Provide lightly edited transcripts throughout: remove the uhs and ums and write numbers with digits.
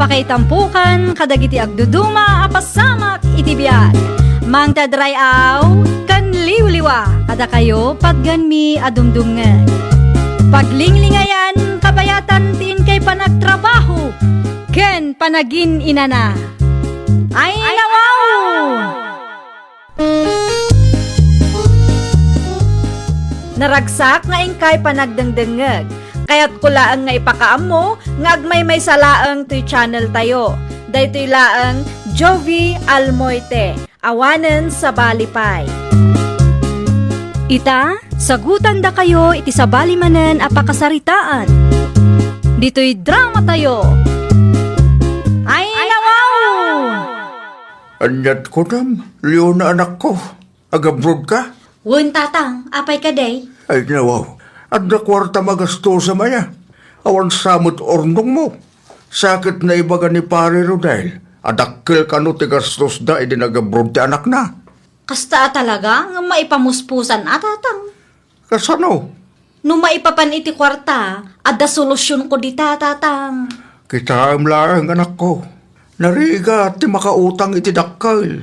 Pakaitampukan, kadagiti agduduma, apasamak, itibiyag. Mang tadrayaw, kan liwliwa, kada kayo, padganmi adumdumngag. Paglinglingayan, kabayatan tin kay panagtrabaho, ken panagin inana. Ay nawaw! Naragsak nga ingkay panagdengdengeg. Kaya't kulaang nga ipakaam mo, ngagmay may salaang to'y channel tayo. Daytoy laang Jovi Almoite, awanen sa balipay. Ita, sagutan da kayo iti sa balimanen apakasaritaan. Dito'y drama tayo. Ay nawaw! Anyat ko nam, Leon na anak ko. Agabroad ka? Wun tatang, apay ka day? Ay nawaw. At na kwarta magasto sa maya. Awan samot ornong mo. Sakit na ibaga ni pare Rodel. Adakkel ka no ti gastos da idinagabroad ti anak na. Kasta talaga nga maipamuspusan atatang. Kasano? No maipapan iti kwarta, ada solusyon ko di tatang. Kita ang larang anak ko. Nariga ti makautang iti dakkel.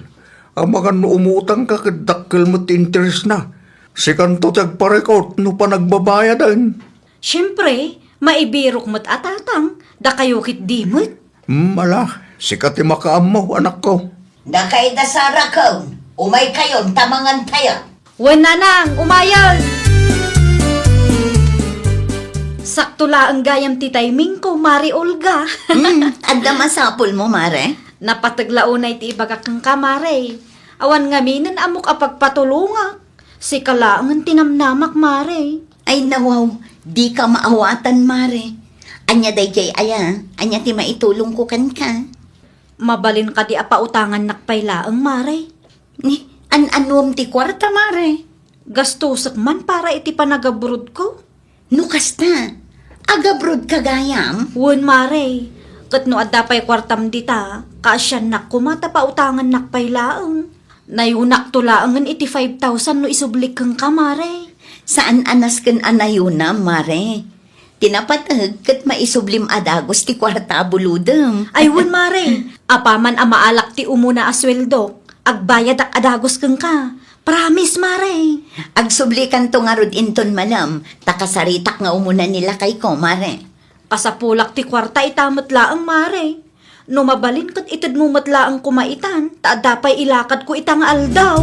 Ang mga umutang ka kadakkel mo ti interest na. Si kanto tagparekot no pa nagbabayadan. Siyempre, maibirok mo't atatang, da kayo kit dimot. Mala, sikat ti makaam mo, anak ko. Nakay da sara ko, umay kayon tamangan tayo. Wen nanang, umayag! Sakto la ang gayam ti timing ko, Mari Olga. Anda masapol mo, mare? Napataglaunay ti ibagak kang kamare. Awan nga minan amok apagpatulunga. Si kalaangan tinamnamak, Mare. Ay nawaw, di ka maawatan, mare. Anya day jay aya, anya ti maitulong ko kan ka. Mabalin ka di apautangan nakpaylaang, Mare. Ni, an-anuam ti kwarta, mare. Gastusak man para iti panagabrod ko. Nukas na, agabrod ka gayam. Wun, Mare. Kat no adda pa'y kwartam dita, kaasyan nak kumata pautangan nakpaylaang. Nayunak tulaangan iti 5,000 no isublik kang kamare. Saan anas kan anayuna, mare? Tinapatag kat maisublim adagos ti kwarta buludem. Ay wun, Mare. Apaman amaalak ti umuna asweldo. Agbayad ak adagos kang ka. Promise, Mare. Agsublikan to nga rod inton malam, takasaritak nga umuna nila kay ko, mare. Pasapulak ti kwarta itamot laang, Mare. No mabalin kat itad mo matlaang kumaitan, taadapay ilakad ko itang aldaw.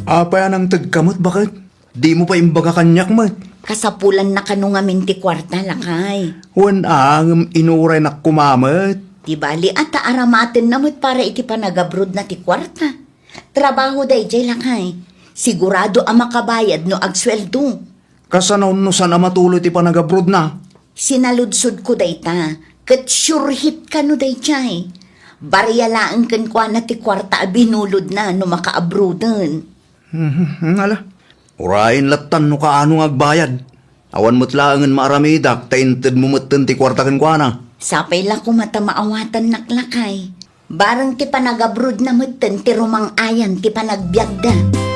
Apa yan ang tagkamot, bakit? Di mo pa imbaga kanyak, mat. Kasapulan na kanungamin ti kwarta lakay. Wan ang inuray na kumamat. Di bali ata aramatin namot para iti panagabrod na ti kwarta. Trabaho day jay lakay. Sigurado ang makabayad no agsweldo. Kasanaw no sana matuloy ti panagabrod na. Sinaludsod ko day ta, kat sure hit ka no day jay. Barya laang kan kwa na ti kwarta binulod na no makaabrodan. Ala, urayin latan no kaano agbayad. Awan mo't laangan maaramidak, tainted mo matan ti kwartakan kwa na. Sapay la ko mata maawatan naklakay. Barang ti panagabrod na matan ti rumang ayan ti panagbiagda.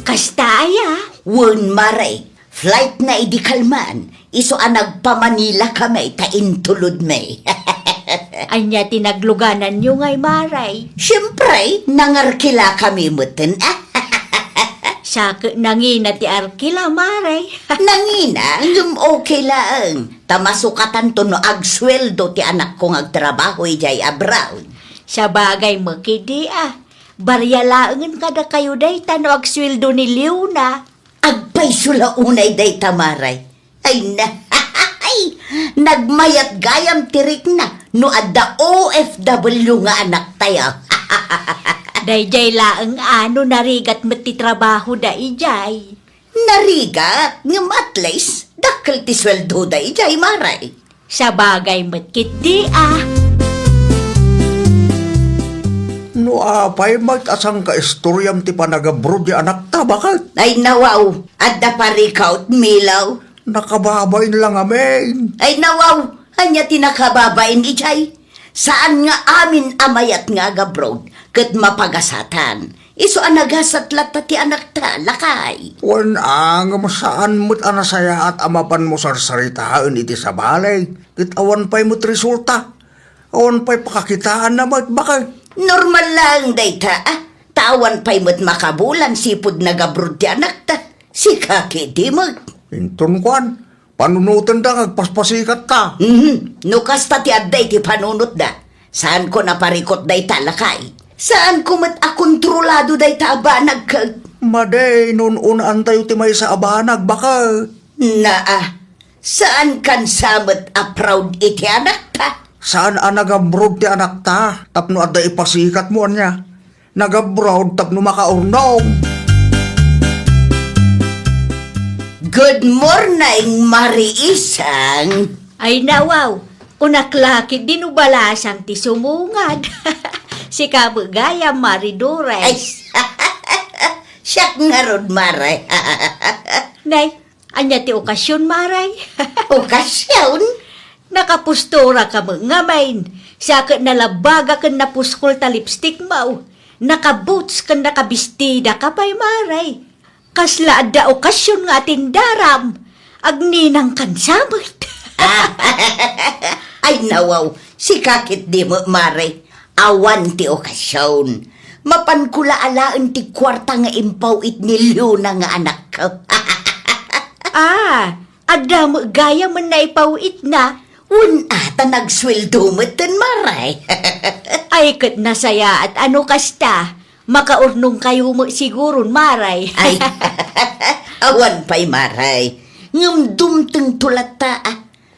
Kasta aya, wun maray, flight na idikalman, iso ang nagpamanila kami, taintulod may. Anya tinagluganan nyo ngay, Maray. Siyempre, nangarkila kami mutin. Saka nangina ti arkila, Maray. Nangina, yung okay lang. Tamasukatan to no agsweldo ti anak kong agtrabaho ijay abroad. Sa bagay mo, kidi Barya laangan kada kayo day, tano agsweldo ni Leona. Agpay sula unay day tamaray. Ay na, ay, nagmayat gayam tirik na, no adda OFW nga anak tayo. Dayjay laang ano narigat mati trabaho da ijay. Narigat, ngam at least, dakal ti sweldo da ijay maray. Sa bagay mo't kidi No apay mag-asang ka istoryam ti panagabrod di anak ta, bakit? Ay nawaw, adda parikaut milaw. Nakababain lang amin. Ay nawaw, anya tinakababain ijay. Saan nga amin amayat nga agabrod, ket mapagasatan. Iso anagasat lata ti anak ta, lakay. Wan ang masaan mo't anasaya at amapan mo sarsaritaan iti sa balay. Kit awan pa'y mo't resulta. Awan pa'y pakakitaan na mo't bakit. Normal lang, dayta, Tawan pa'y mo't makabulan sipod nagabrod ti anak ta. Si kaki di mo. Inton kwan, panunutan da agpaspasikat ta. Nukas ta ti adday ti panunot da. Saan ko naparikot dayta, lakay? Saan ko mat akontrolado dayta abanag kag? Maday, nun unaan tayo ti may sa abanag, baka. Saan kan samet a proud iti anak ta? Saan nagabroad ti anak ta? Tapno adda ipasikat mo niya. Nagabroad tapno makaurnong. Good morning, Mariisang. Ay nawaw, unaklaki dinubalasang ti sumungad. Si kabagaya Ay, Maridores. siyak nga rod, Maray. Nay, anya ti okasyon Maray. Okasyon? Nakapustura ka mga main. Sakit nalabaga kan napuskol ta lipstick mo. Nakaboots kan nakabistida ka pa'y Maray. Kasla adda okasyon nga tindaram. Agninang kansamot. Ay, nawaw. Si kakit di mo, Maray. Awan ti okasyon. Mapankula alaan ti kwarta nga impawit ni Luna nga anak ko. Adda mo gaya man na ipawit na. Ata nagsweldo mo tin, Maray. Ay kat nasaya at ano kasta. Makaurnong kayo mo siguro, Maray. Ay, awan pa'y, Maray. Ngam dumteng tulata,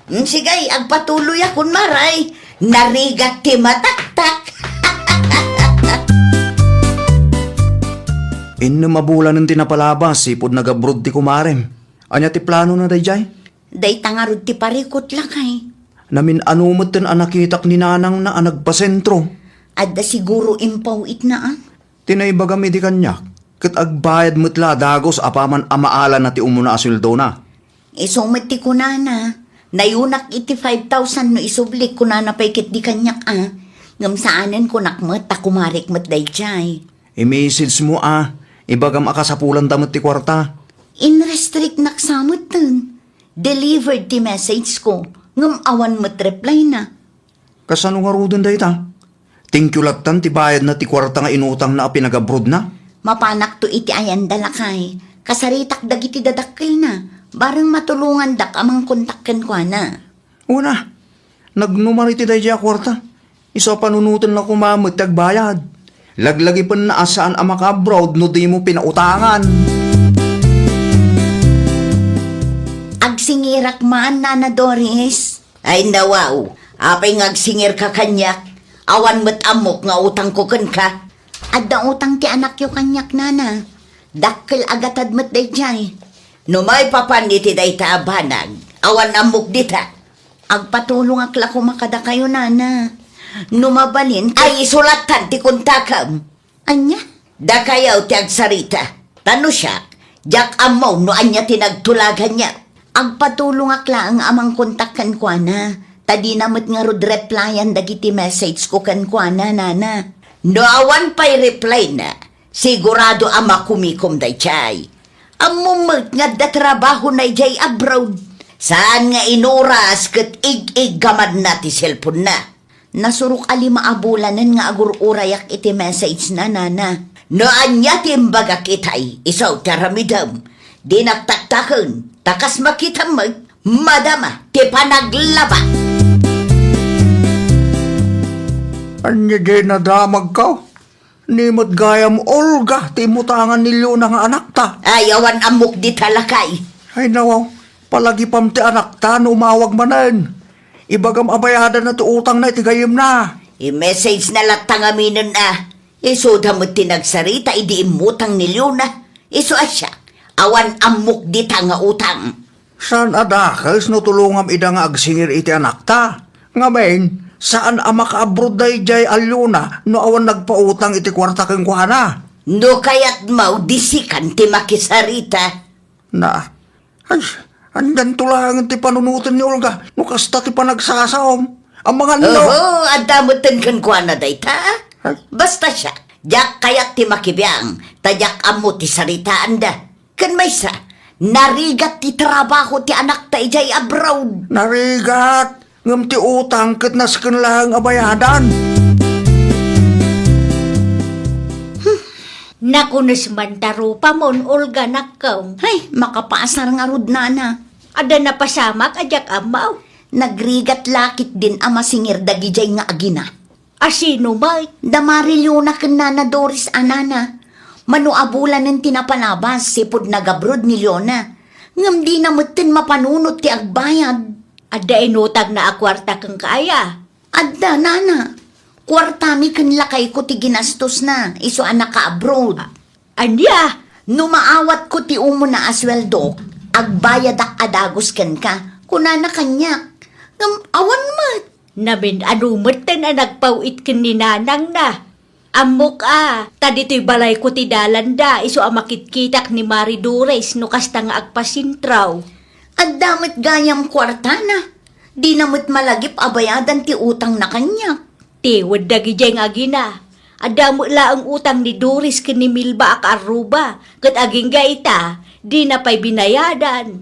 Sigay, agpatuloy akon, Maray. Narigat ti mataktak. Mabulan ng tinapalabas, sipod nagabrod ti kumarem. Anya ti plano na dayjay? Day tangarod ti parikot lang ay. Namin anumot ten anakitak ni nanang na anagpasentro. Adda siguro impawit na Tinaybaga mi di kanyak. Kat agbayad mutla dagos apaman amaala na ti umuna asildo na. Isumit ti kunana. Nayunak iti 5,000 no isublik kunana pa'y kit di kanyak Ngam saanen ko nakmet takumarik met day jay. I-message mo ibagam akasapulan tamot ti kwarta. In-restrict naksamot ten. Delivered ti message ko. Ngam awan met reply na. Kasano nga rudin day ta? Thank you latan ti bayad na ti kwarta nga inutang na pinagabrod na. Mapanak to iti ayan dalakay. Kasaritak dagiti dadakil na. Barang matulungan dak amang kontakken ko na. Una, nagnumari ti dayjay a kwarta. Isa panunutan na kumamot tagbayad. Laglagi pa na asaan ang makabrod no di mo pinautangan. Agsingirak man, Nana Doris. Ay nawaw, apay ngagsingir ka kanyak. Awan mo't amok nga utang ko kan ka. Adda utang ti anak yo kanyak, Nana. Dakkel agatad mo't day jay. No may papaniti day taabanag. Awan amok dita. Agpatulong akla ko makada kayo, Nana. Numabalin ay isulatan ti kontakam. Anya? Da kayaw ti agsarita. Tano siya, jak amaw no anya tinagtulagan niya. Agpatulong akla ang amang kontakan ko na. Tadi namit nga rod replyan dagiti message ko kan ko na, Nana. No awan pa'y reply na. Sigurado ama kumikom day chay. Amumag nga da trabaho na jay abroad. Saan nga inuras kat ig-ig gamad na ti cellphone na. Nasurok ali maabulanan nga agur-urayak iti message na, Nana. No anya timbaga kitay, isaw taramidam. Di nagtaktakan, takas makita madama, ti panaglaba. Anya di nadamag ka? Nimot gayam Olga, timutangan nilyo na nga anak ta. Ayawan amok di talakay. Ay nawaw, palagi pam ti anak ta, no umawag manan. Ibagam abayada na ti utang na itigayim na. I-message na latang aminin Iso damot tinagsarita, idi imutang nilyo na. Iso asya, awan amok di ta nga utang. Saan adakas no tulungam ida nga agsingir iti anak ta? Ngamen, saan ama ka-abroad day jay alyuna no awan nagpautang iti kwarta keng kuhana? No kayat mau disikan ti makisarita. Na, ay, andan tulangan ti panunutan ni Olga, no kasta ti panagsasaom. Ang mga no. Oho, adamutan kan kwa na day ta. Basta siya, Jak kayat ti makibiyang, tajak amo ti saritaan da. Kan may sa, narigat ti trabaho ti anak ta ijay abroad. Narigat, ngam ti utang ket nasken lang abayadan. Nakunas man taro pa mon, Olga nakaw. Ay, makapaasar nga rod nana. Ada na pasamak ajak amaw. Nagrigat lakit din ama singir dagijay nga agina. Asino may? Damarilyo na ken nana Doris anana. Manuabulan ng tinapalabas, sipod nagabrod ni Leona. Ngam di na mutin mapanunot ti agbayad. Ada inutag na akwarta kang kaya. Adda, nana. Kwartami kan lakay ko ti ginastos na. Iso anak ka abroad. Anya? Numaawat ko ti umo na asweldo. Agbayad ak adagos ken ka. Kunana kanyak. Ngam awan mat. Namin anumaten na nagpawit kin ni nanang na. Amok tadi to'y balay ko ti dalanda. Iso makitkitak ni Mari Dores no kasta nga agpasintraw. Addamit gayam kwarta na. Di namit malagip abayadan ti utang na kanyak. Tiwad dagijay nga agina. Adamo la ang utang ni Doris kin ni Milba ak Aruba. Kat aging gaita, di na pa'y binayadan.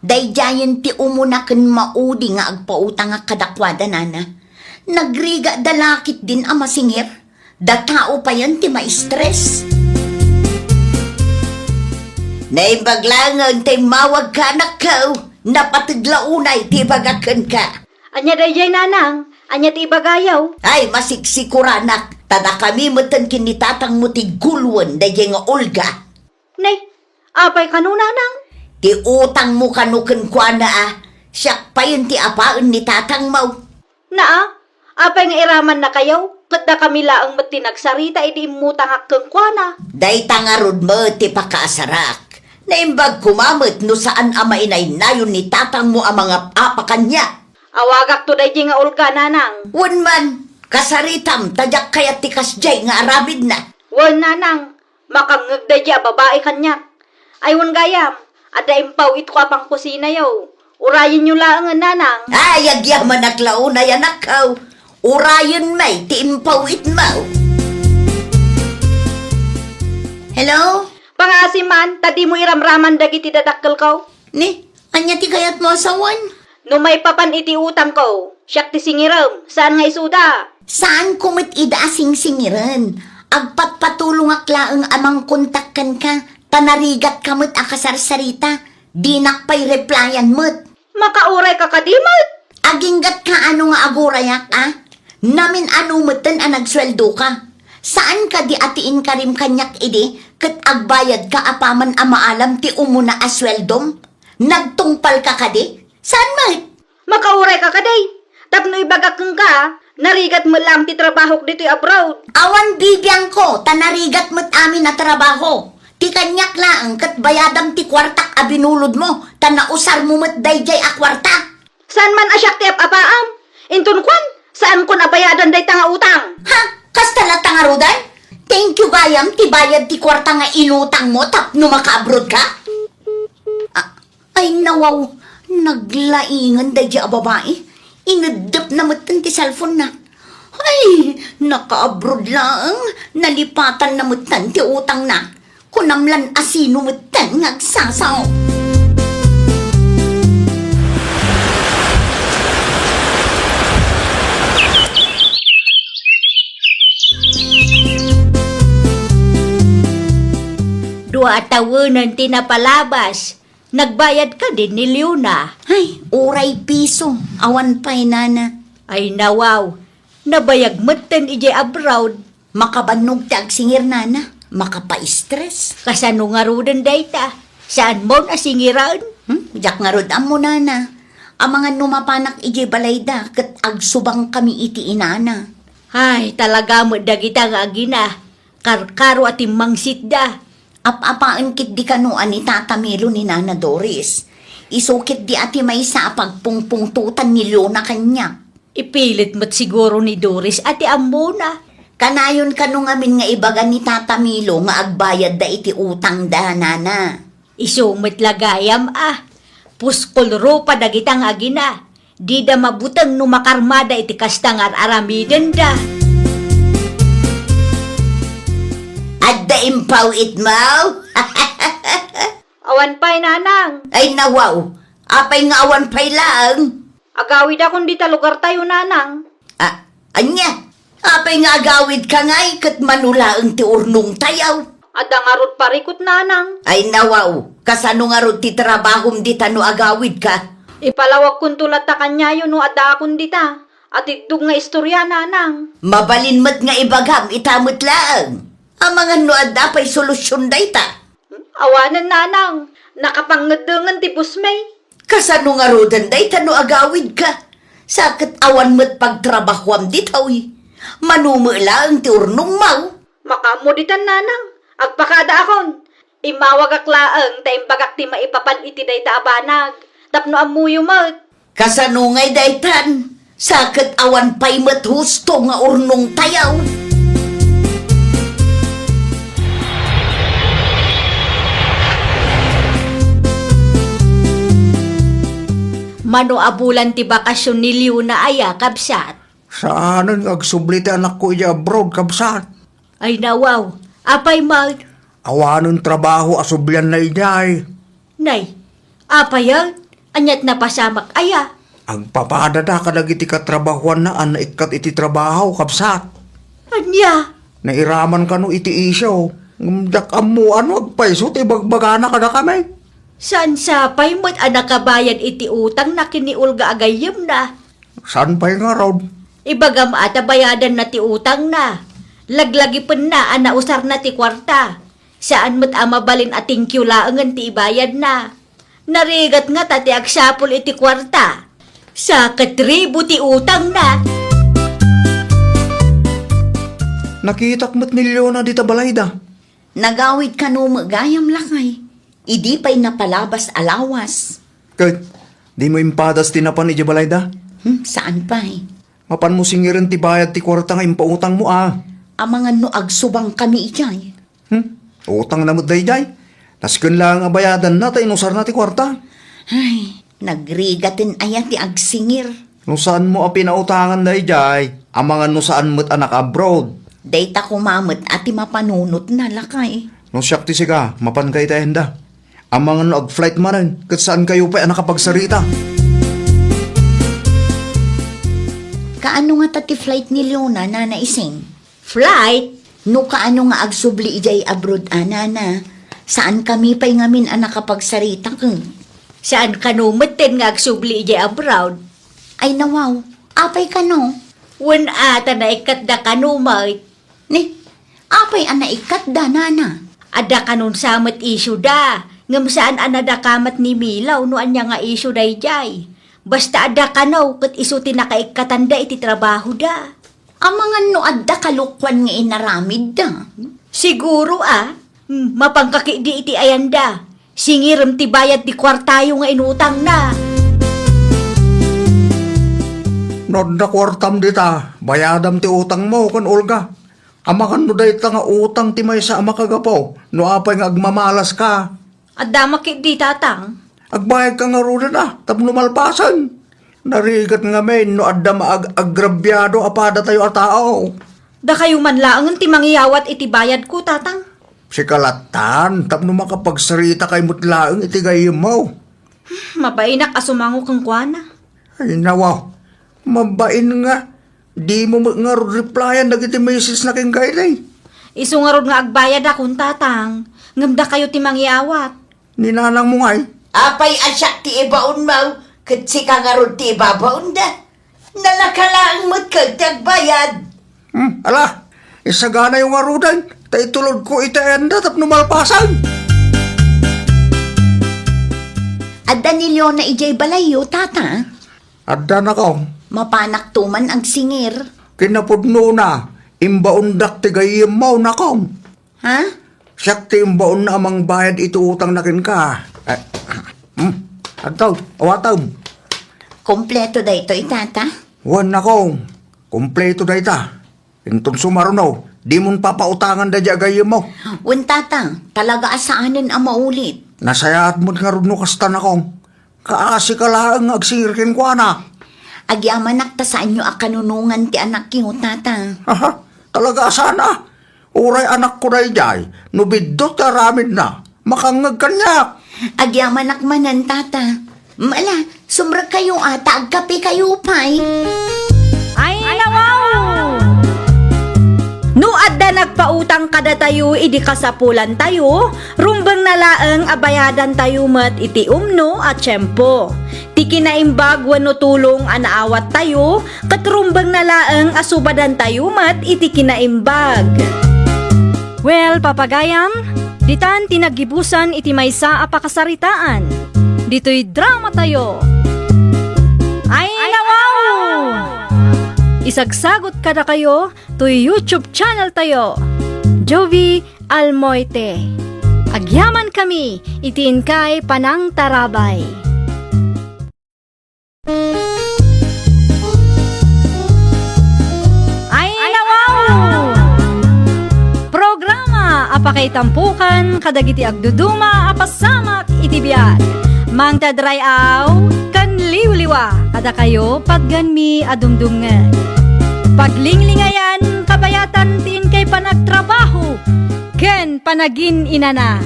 Dayjayan ti umuna ken maudi nga agpautang nga kadakwada nana. Nagriga dalakit din ama singir. Da tao pa yan ti ma-stress. Naibaglangan ti mawag ka na kao. Napatidlaunay ti bagakan ka. Anya dayjay nanang, anya ti ibagayaw. Ay, masiksikuraanak. Tada kami matan kinitatang mo ti gulwan dayjay nga Olga. Nay, apay kanunanang. Ti utang mo kanuken kwa na Siyak pa yun ti apaan ni tatang mau. Naa, apay nga iraman na kayaw. Kat da kami laang matinagsarita iti imutang akkeng kwa. Day tangarod mo ti pakaasarak. Naimbag kumamit no saan ama inay nayon ni tatang mo ang mga apakanya. Awagak to dayjay nga Olga nanang. Wan man, kasaritam tadyak kaya ti kasjay nga arabid na. Wan nanang, makangag dayjay babae kanyak. Aywan gayam, ada impawit ko apang kusina yaw. Urayin nyo lang nga nanang. Ay, agyaman aklaw na yan akaw. Urayon may ti impawit mo. Hello? Pangasiman, tadi mo iramraman dagiti dadakkel ko. Ni, anya ti kayat mo asawan? No may papan iti utang ko, siyak ti singiram, saan nga isuda? Saan kumit ida sing-singiran? Agpatpatulong aklaang amang kontakkan ka, tanarigat kamit akasarsarita, dinak pa'y replyan mo't. Makauray ka kadimot. Aginggat ka ano nga agurayak Namin ano mo'ten nagsweldo ka. Saan ka di atiin ka rin kanyak idi, kat agbayad ka apaman amaalam ti umuna asweldom? Nagtungpal ka kadi? Saan mo't? Makauray ka kaday. Tapno ibagakeng ka, narigat mo lang ti trabaho dito abroad. Awan bibiyang ko, tanarigat mo't amin na trabaho. Ti kanyak lang, kat bayadam ti kwartak abinulod mo, tanausar mo mo't dayjay a kwarta. Saan man asyak ti apaam? Intun kwan, saan ko nabayadan day tanga utang? Ha? Kastala tangarudan? Thank you gayam, ti bayad ti kwarta nga inutang mo, tapno maka-abroad ka? Ay nawaw, naglaingan dayjay a babae. Inadap na mo't ti cellphone na. Ay, naka-abroad lang, nalipatan na mo't ti utang na. Kunamlan asino mo't ngagsasaw. Dua tawanan tinapalabas. Nagbayad ka din ni Leona. Ay, uray piso, awan pa'y nana. Ay nawaw, nabayag maten ije abroad. Makabanog ti agsingir nana, makapa-stress. Kasano nga rudan dayta? Saan mo nasingiran? Jak nga rod mo nana. Ang mga numapanak ije balayda, kat agsubang kami iti inana. Ay, talaga mo dagita nga agina. Karkaro at imangsit da. Apapaan kit di kanuan ni Tata Milo ni Nana Doris. Isukit di ati may sa pagpungpungtutan ni Leona kanya. Ipilit mo't siguro ni Doris ati ambuna. Kanayon kanu ngamin nga ibagan ni Tata Milo nga agbayad da iti utang da, nana. Isumit lagayam Puskol ropa dagitang agina. Di da mabutang numakarmada iti kastangar aramiden da. impaw it mau? Awan pa'y nanang. Ay nawaw, apay nga awan pay lang. Agawid akong dita lugar tayo nanang. Anya, apay nga agawid ka ngay, kat manulaang ti urnong tayaw. Ada nga rod parikot nanang. Ay nawaw, kasano nga ro ti trabahom di tano agawid ka? Ipalawag kong tulat ta kanya yun no ada akong dita. At itug nga istorya nanang. Mabalin mat nga ibagam, itamot lang. Ang mga noad apay solusyon dayta. Awanan nanang. Nakapangadangan ti pusmay. Kasano nga ro dayta no agawid ka? Sakit awan mat pagtrabahwam ditawi. Manumo lang ti urnong mau. Makamuditan nanang. Agpakada akon. Imawag aklaang ta imbagak ti maipapan iti dayta abanag. Tapno amuyo mat. Kasano ngay daytan? Sakit awan pay mat husto nga urnong tayaw. Mano abulan ti bakasyon ni Liu na aya kabsat. Saanan agsubli ti anak ko iya abroad, kabsat. Ay nawaw. Apay mag. Awanon trabaho asublian na ijay. Nay. Apay anyat na pasamak aya. Ang papadada ka iti katrabahuan na an ikat iti trabaho, kabsat. Anya. Nairaman ka no iti isyo. Ngumdak mo ano agpaiso, ibagbagana ka na kami. Saan sapay mo't anak kabayan iti utang na kiniulga agayem na. Saan pa nga raw? Ibagam ata bayadan na ti utang na. Laglagi pen na anausar na ti kwarta. Saan mo't amabalin ating kiulaangan ti ibayad na. Narigat nga tati agsapol iti kwarta. Sa katribo ti utang na. Nakitak mo't milyon na di tabalayda. Nagawid ka no magayam lakay. Idi pa'y napalabas alawas. Kahit di mo impadas tinapan ni Jabalayda. Saan pa'y? Mapan mo singirin ti bayad ti kwarta nga impautang mo Ang mga no agsubang kami ijay. Utang na mo dayjay. Nasken lang nga bayadan na tayo inusar na ti kwarta. Ay, nagrigatin aya ti agsingir. No saan mo a pinautangan dayjay? Ang mga no saan mo't anak abroad. Dayta kumamot ati mapanunot na lakay. No siyak ti siga, mapan kay tayenda. Ang mga no ag-flight manan, kat saan kayo pa nakapagsarita? Kaano nga tati flight ni Leona na naising? Flight? No kaano nga agsubli ijay abroad anana? Saan kami pa'y ngamin ang nakapagsarita kang? Saan kanumaten nga agsubli ijay abroad? Ay nawaw, apay ka no? Wen ata na ikat da kanumay. Ni, apay ang naikat da nana? Ada kanun samat isyu da. Ngam saan anada kamat ni Milaw no anya nga isyu dayjay. Basta ada kanaw kat isu tinakaikatanda iti trabaho da. Ang mga no adda kalukwan nga inaramid da. Siguro mapangkaki di iti ayanda. Singiram ti bayad ti kwartayo nga inutang na. Nod na kwartam dita, bayadam ti utang mo kan Olga. Amakan no dayta nga utang ti may sa amakagapaw, no apay nga agmamalas ka. Adda makit di tatang. Agbayag ka nga rin tapno malpasan. Narigat nga men, no adda maagrabyado apada tayo at tao. Da kayo man laangan ti mangyawat iti bayad ko tatang. Si kalatan, tapno makapagsarita kay mutlaang iti gayem mo. Mabainak asumango kang kuana. Ay nawaw, mabain nga. Di mo nga replyan nagiti message na king gaylay. Isu nga rod nga agbayad akong tatang. Ngamda kayo ti mangyawat. Ninanang mo ngay. Apay asyak ti ibaon mau, kat si kangarod ti ibabaon da. Nalakalaang mo't kagtagbayad. Ala, isagana yung arudan. Tay tulod ko itaenda tapno malpasan. Adda ni Leona ijay balayo, tata. Adda na ko. Mapanak tuman ang singir. Kinapudno na. Imbaundak ti gayem mo na ko. Ha? Siyak ti imbaon na amang bayad ito utang nakin ka. Ataw, awataw. Kompleto da ito, tata. Wan na ko. Kompleto da ita. Intong sumarunaw. Di mon papautangan da dya gayem mo. Wen tata, talaga asaanin ang maulit. Nasayaat mo nga rin no kastan ako. Kaasi ka lang agsingirkin ko na. Agyaman nakta sa inyo akanunungan ti anak yung tata. Aha, talaga sana. Uray anak ko na ijay, nubidot aramin na, makangag kanyak. Agyaman akmanan, tata. Mala, sumrag kayo ata, agkape kayo pa'y. Ay, nawaw! No adda nagpautang kada tayo, idi kasapulan tayo, rumbang nalaang abayadan tayo mat iti umno at tiyempo. Ti kinaimbag wano tulong anaawat tayo, katrumbang nalaang asubadan tayo mat iti kinaimbag. Well, papagayam, ditan tinagibusan iti maysa a pakasaritaan. Dito'y drama tayo. Ay, nawaw! Isagsagot kada kayo to YouTube channel tayo, Jovi Almoite. Agyaman kami, itiin kay Panang Tarabay. Ay, nawaw! Programa apakay tampukan kadagiti agduduma apasamak itibiyat. Mang tadrayaw kan liwliwa kada kayo pagganmi adumdungan. Paglinglingayan kabayatan tin kay panagtrabaho ken panagin inana.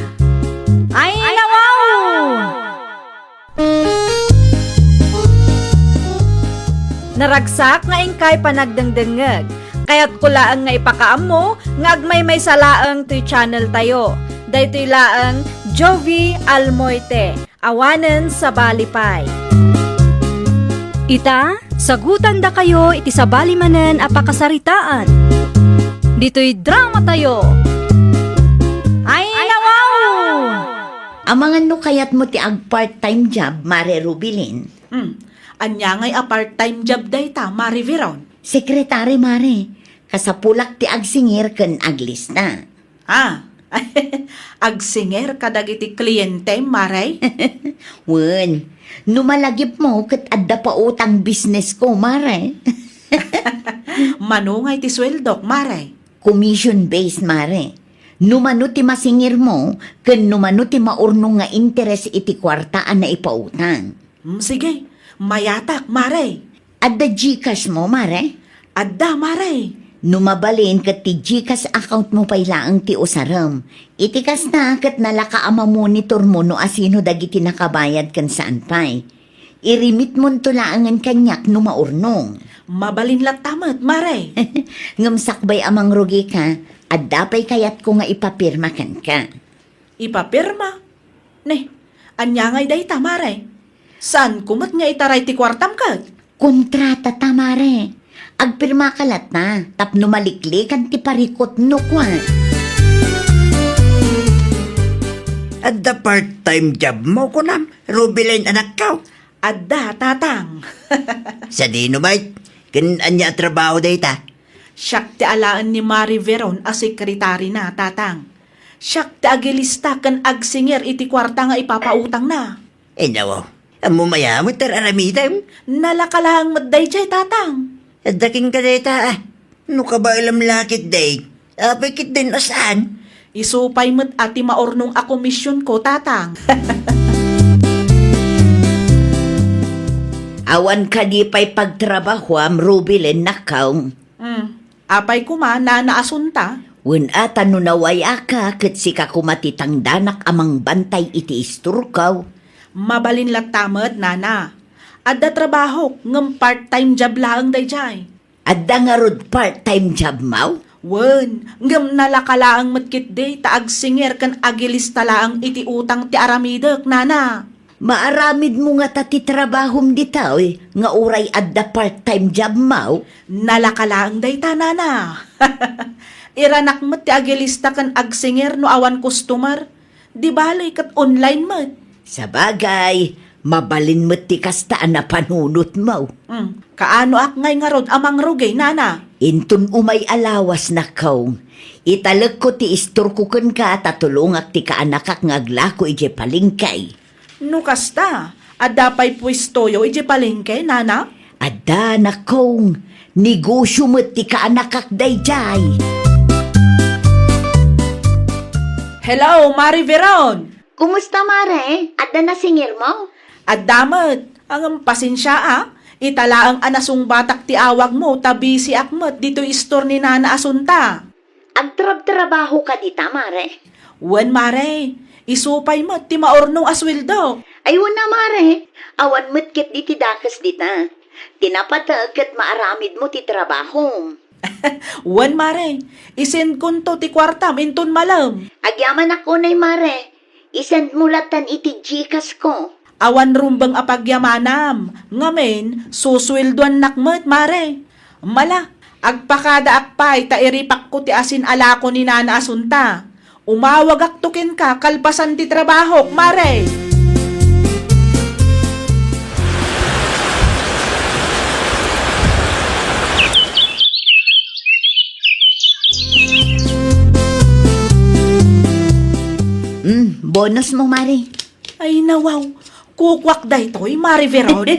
Ay, nawaw! Naragsak nga ingkay panagdengdengeg. Kaya't kulaang nga ipakaam mo nga agmay may salaang to'y channel tayo. Daytoy laang Jovi Almoite, awanen sa balipay. Ita, sagutan da kayo iti sa balimanen apakasaritaan. Dito'y drama tayo. Ay, nawaw! Amangan no kayat mo ti ag part-time job, Mare Rubilin. Anya ngay a part-time job dayta, Mari Veron. Sekretary, Mare. Kasapulak ti agsingir ken aglista. Agsinger kadagiti kliyente, Maray. Wen, numalagip mo ket adda pa utang business ko, Mare. Manungay ti sweldok, Maray. Commission-based, Mare. Numano ti masingir mo, ken numano ti maurno nga interes iti kwartaan na ipautang. Sige, mayatak, Maray. Adda Gcash mo, Mare? Adda, Maray. Numabalin kat ti Gcash account mo pailaang ti usaram. Itikas na kat nalakaama monitor mo no asino dagiti nakabayad kan saan pay. Irimit mo tulaangan kanyak no maurnong. Mabalin lang tamat, Maray. Ngamsakbay amang rugi ka, at dapay kayat ko nga ipapirma kan ka. Ipapirma. Ne, anya ngay dayta, Maray. Saan kumat nga itaray ti kwartam ka? Kontrata tamare. Agpirma kalat na, tapno maliklikan ti parikot no kwa. At the part-time job mo ko nam, Rubilin anak ka. Adda, tatang. Sa dino mate, anya trabaho dayta. Siyak ti alaan ni Mari Veron a sekretary na, tatang. Siyak ti agilista kan agsinger iti kwarta nga ipapautang na. Nawo, amo mayamot tararamitam. Nalakalahang madday jay, tatang. At daking ka dayta no ka ba alam lakit day? Apikit din asaan? Isupay mo't ati maornong ako misyon ko, tatang. Awan ka di pa'y pagtrabaho am Rubilin nakaw. Apay kuma na naasunta. Wen ata no nawaya ka ket sika kumatitang danak amang bantay iti isturkaw. Mabalin lang tamat, nana. Adda trabaho, ngam part-time job lang dayjay. Adda nga rod part-time job maw? Wen, ngam nalakalaang matkit day, taag singer kan agilista laang iti utang ti aramidek, nana. Maaramid mo nga tati trabahom ditaw nga uray adda part-time job maw? Nalakalaang day ta, nana. Iranak mat ti agilista kan agsinger no awan customer. Di balay kat online mat. Sa bagay, mabalin mo ti kastaan na panunot mo. Kaano ak ngay nga rod amang rugay, nana? Intun umay alawas na kaw. Italag ko ti istor ko kun ka tatulungak ti kaanakak ngaglako ije palingkay. No kasta, adapay puistoyo ije palengke, nana? Ada na kong, negosyo mo ti kaanakak dayjay. Hello, Mari Veron! Kumusta, Mare? Ada na singir mo? Adamot, ang pasensya Itala ang anasong batak ti awag mo, tabi si akmat dito istor ni Nana Asunta. Agtrab-trabaho ka dita, mare. Wen mare, isupay mo ti maornong asweldo. Ayun na, mare. Awan mo't kit di tidakas dita. Tinapatag kat maaramid mo ti trabaho. Wen mare, isend kun to ti kwartam inton malam. Agyaman ako na, mare. Isend mulatan iti Gcash ko. Awan rumbang apagyamanam. Ngamen, susweldoan nakmet mare. Mala, agpakada akpay ta iripak ko ti asin alako ni Nana Asunta. Umawag aktukin ka kalpasan ti trabaho, mare. Bonus mo, mare. Ay nawaw, kukwak day to'y Mari Veron.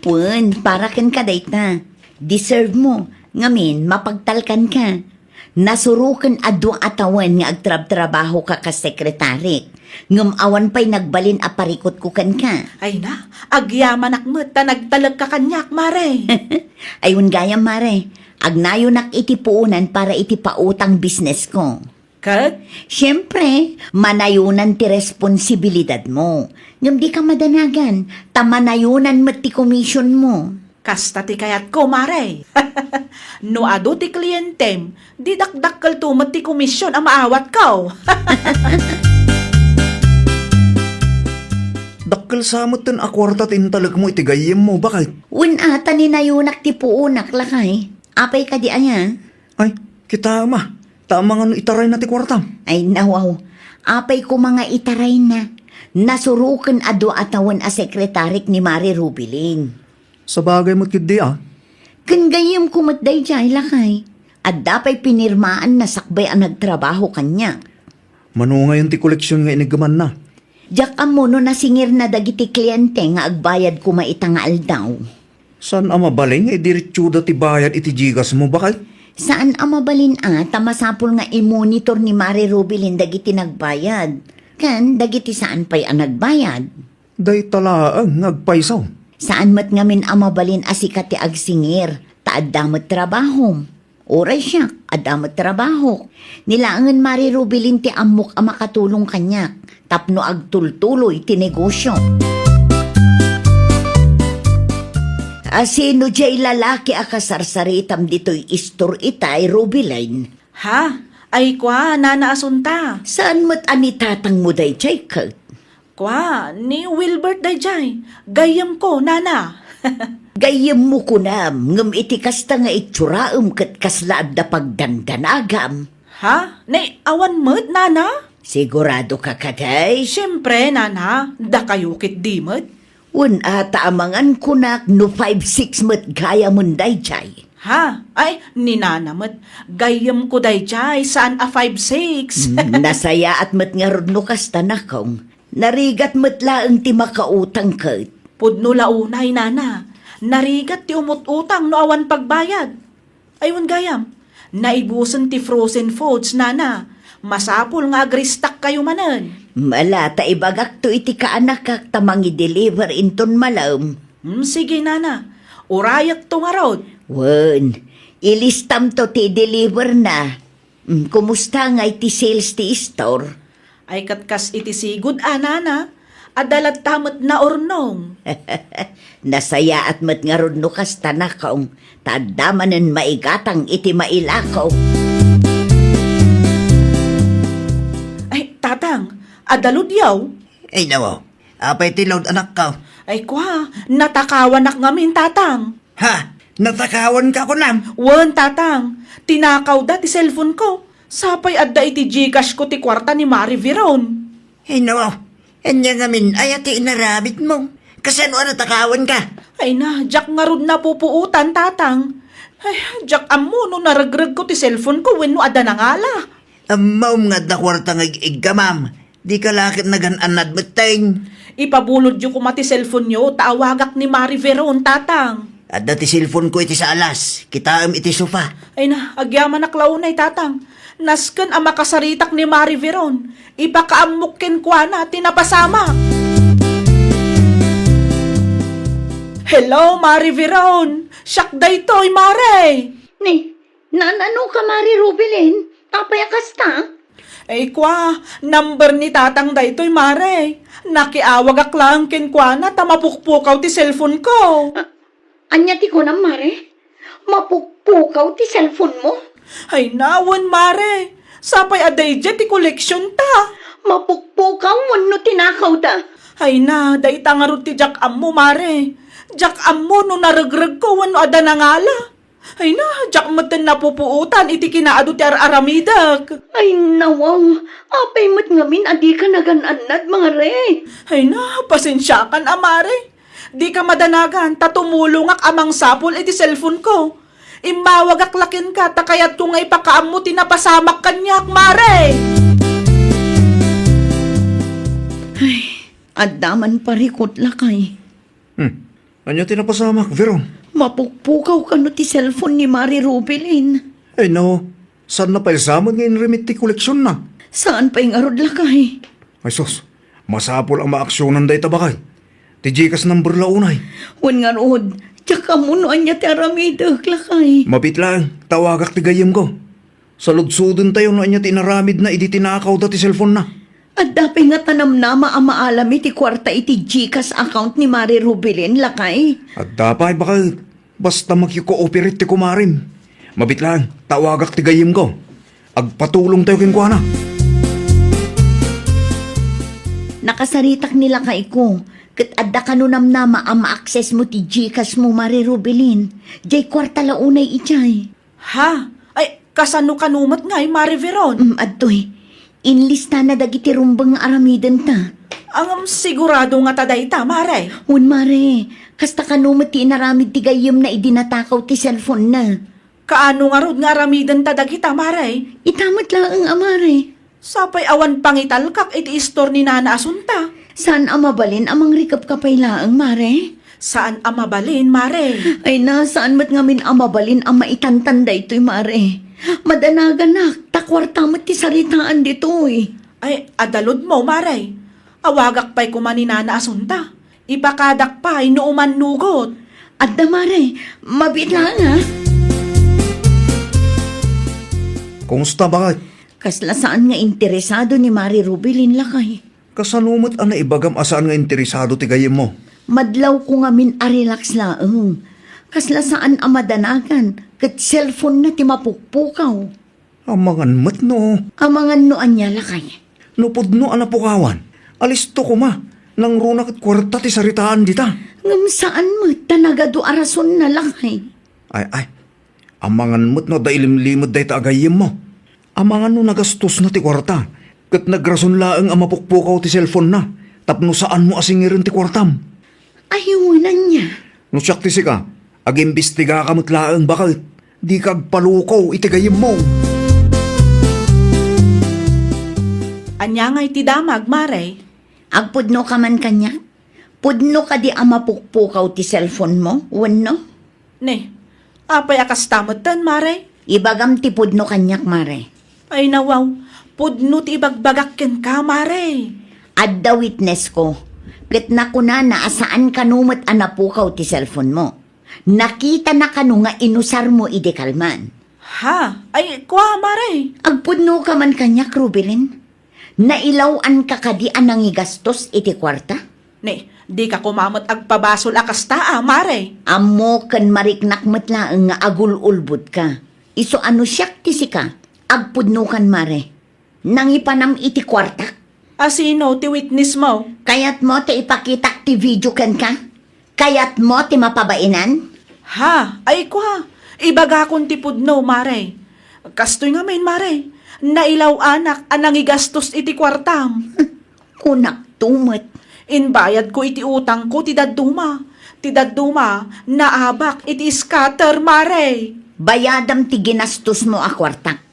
Wen, para ken ka dayta. Deserve mo. Ngamin, mapagtalkan ka. Nasurukan adu atawan nga agtrab-trabaho ka ka sekretary. Ngam awan pa'y nagbalin a parikot ko kan ka. Ay na, agyaman akmet ta nagtalag ka kanyak, Mare. Ayun gayam, mare. Agnayo nak iti puunan para iti pautang business ko. Kat? Siyempre, manayunan ti responsibilidad mo. Ngam di ka madanagan, tamanayunan mo ti commission mo. Kasta ti kayat ko, Mare. No ado ti klientem, di dakdakkel tumat ti komisyon ang maawat ko. Dakkel samot ten akwarta tintalag mo iti gayem mo, bakit? Un ata ni nayunak ti puunak lakay. Apay ka di aya. Ay, kita ma. Tama nga no itaray na ti kwartam. Ay nawaw. Apay ko mga itaray na. Nasurukan ado atawan a sekretarik ni Mari Rubilin. Sa bagay mo't kidi Kan gayam kumatday jay lakay. At dapay pinirmaan na sakbay ang nagtrabaho kanya. Mano ngayon ti koleksyon nga inigaman na. Jak amono na singir na dagiti kliyente nga agbayad ko maitangal daw. San ama baling diretsuda ti bayad iti Gcash mo, bakit? Saan ang mabalin tamasapol nga i-monitor ni Mari Rubilin dagiti nagbayad? Kan, dagiti saan pa'y ang nagbayad? Day talaang ngagpaisaw. Saan mat ngamin ang mabalin asikat ti agsingir? Taaddamat trabaho. Oray siya, adamat trabaho. Nilaangan Mari Rubilin ti amok ang makatulong kanya. Tapno agtultuloy ti negosyo. Asino jay lalaki akasarsaritam dito'y istor itay, Rubilin? Ha? Ay kwa, Nana Asunta. Saan mo't anitatang mo day jay, Kurt? Kwa, ni Wilbert Dayjay. Gayam ko, Nana. Gayam mo kunam, ngam iti kasta nga itsuraam kat kaslaad da pagdandanagam. Ha? Nay, awan mo't, Nana? Sigurado ka kaday? Siyempre, Nana. Da kayo kit di mo't. Un ata amangan kunak no 5-6 mat gaya munday jay. Ha? Ay, ni Nana mo't. Gayam ko Dayjay. Saan a 5-6? Nasaya at mat nga rod no kasta na kong. Narigat mat laang ti makautang Kurt. Pudno launay, Nana. Narigat ti umut-utang no awan pagbayad. Aywan gayam. Naibusan ti frozen foods, Nana. Masapul nga agristak kayo manan. Malata ibagak to iti kaanak kak tamang i-deliver inton malam. Sige, Nana. Urayak to nga rod. Wen, ilistam to ti deliver na. Kumusta nga iti sales ti store? Ay katkas iti sigud, Nana. Adalat tamat na ornong. Nasaya at mat nga rod no kasta na kaong tadamanan maigatang iti mailakaw. Ay, tatang, adalod yaw. Ay nawaw, apay tilod anak ka. Ay kwa, natakawan nak ngamin, tatang. Ha? Natakawan ka ko nam. Wan, tatang. Tinakaw da ti cellphone ko. Sapay adda iti Gcash ko ti kwarta ni Mari Veron. Ay nawaw, anya ngamin ay ati inarabit mo. Kasi ano natakawan ka? Ay na, jak nga rod na pupuutan, tatang. Ay, jak amo no naragrag ko ti cellphone ko when no adda na ngala. Maum nga da kwarta nga igamam. Di ka lakit nagananad mateng. Ipabulod yung kumati cellphone nyo, taawagak ni Mari Veron, tatang. At dati cellphone ko iti sa alas. Kitaam iti sofa. Ay na, agyaman na klaunay, tatang. Nasken ang makasaritak ni Mari Veron. Ipakaamukin kwa na, tinapasama. Hello, Mari Veron. Siyak day to'y, Mare. Ni, nanano ka Mari Rubilin? Apay kasta? Ay kwa, number ni tatang daytoy mare. Nakiawag ak lang ken kwa na tamapukpukaw ti cellphone ko. Anya ti ko na, mare? Mapukpukaw ti cellphone mo? Ay nawan mare. Sapay aday dyan ti koleksyon ta. Mapukpukaw wano tinakaw ta? Ay na, day tangarot ti Jack Ammo mare. Jack Ammo no naragrag ko wano ada nangala. Ay na, Jack matan napupuutan iti kinaado ti aramidak. Ay nawaw, apay mo't ngamin adi ka nagananad, mare. Ay na, pasensya kan amare. Di ka madanagan, tatumulong ak amang sapol iti cellphone ko. Imawag ak lakin ka, takayat ko nga ipakaam mo tinapasamak kanyak, mare. Adaman parikot lakay. Anya tinapasamak, Veron? Mapukpukaw ka no ti cellphone ni Mari Rubelin. Ay no, saan na pailsamon ngayon remit ti koleksyon na? Saan pa yung arod lakay? Ay sos, masapol ang maaksyonan day tabakay. Ti Gcash number launay. Wan nga rood, tsaka mo no anya ti aramidak lakay. Mapit lang, tawagak ti gayem ko. Sa ludsudon tayo no anya tinaramid na iti tinakaw da ti cellphone na. At dapay nga tanam na maalam iti kwarta iti Gcash account ni Mari Rubelin lakay. At dapay baka basta magkiko-operate ti kumarim. Mabit lang, tawagak ti gayem ko. Agpatulong tayo king kuana. Nakasaritak nila kay ko. Kat adda ka nunam na ma-access mo ti Gcash mo, Mari Rubelin. Jay kwarta launay ichay. Ha? Ay, kasano kanumat nga Mare Veron? Adtoy, inlista na dagiti rumbang aramidan ta. Ang sigurado nga taday ta, mare. Un Mare, kasta kanumat ti inaramid ti gayem na idinatakaw ti cellphone na. Kaano nga rod nga aramidan tadag kita, mare? Itamat lang ang amare. Sapay awan pangital kak iti istor ni Nana Asunta. Saan amabalin amang rikap kapay laang, Mare? Saan amabalin, mare? Ay na, saan mat ngamin amabalin ang maitantanda ito'y, Mare? Madanaganak, takwarta mo't ti saritaan dito'y. Ay, adalod mo, mare. Awagak pa'y kumani Nana Asunta. Ipakadak pa'y nuuman nugot. Adda, Mare, mabit lang, ha? Kumusta bakit? Kasla saan nga interesado ni Mari Rubelin lakay. Kasanumot ang naibagam asaan nga interesado ti gayem mo. Madlaw ko nga min arelax laeng. Kasla saan amadanagan, kat cellphone na ti mapukpukaw. Amangan mat no. Amangan no anya lakay. Nupod no anapukawan. Alisto ko ma. Nang runak at kwarta ti saritaan dita. Ngam saan mo, tanagado arason na lakay. Ay. Amangan mo't no dailim-limod day ta agayem mo. Amangan no nagastos na ti kwarta. Kat nagrason laeng ang mapukpukaw ti cellphone na. Tapno saan mo asingirin ti kwartam. Ayunan niya. No siyak ti sika. Agimbestiga ka mo't laeng bakit. Di kag palukaw iti gayem mo. Anya nga iti damag, mare. Agpudno ka man kanya? Pudno ka di ang mapukpukaw ti cellphone mo? Wano? Ne, apay akastamot tan, mare. Ibagam ti pudno kanyak, Mare. Ay nawaw, pudno ti ibagbagak ken ka, mare. Adda witness ko. Kat na kuna na asaan kanumot anapukaw ti cellphone mo. Nakita na kanu nga inusar mo idikalman. Ha? Ay, kwa, mare. Agpudno ka man kanyak, Rubelin. Nailawan ka kadi anang igastos iti kwarta? Ne, di ka kumamot agpabasol akasta, mare. Amo kan mariknak matla nga agul-ulbud ka. Iso ano siyak ti sika? Agpudno kan, Mare. Nangipanam iti kwarta? Asino ti witness mo? Kayat mo ti ipakitak ti video kan ka? Kayat mo ti mapabainan? Ha? Ay kwa, ibaga kong ti pudno, mare. Kastoy nga main, mare. Nailaw anak anang igastos iti kwartam. Kunak tumot. Inbayad ko iti utang ko ti dadduma. Ti dadduma, naabak iti scatter, mare. Bayadam ti ginastos mo a kwarta.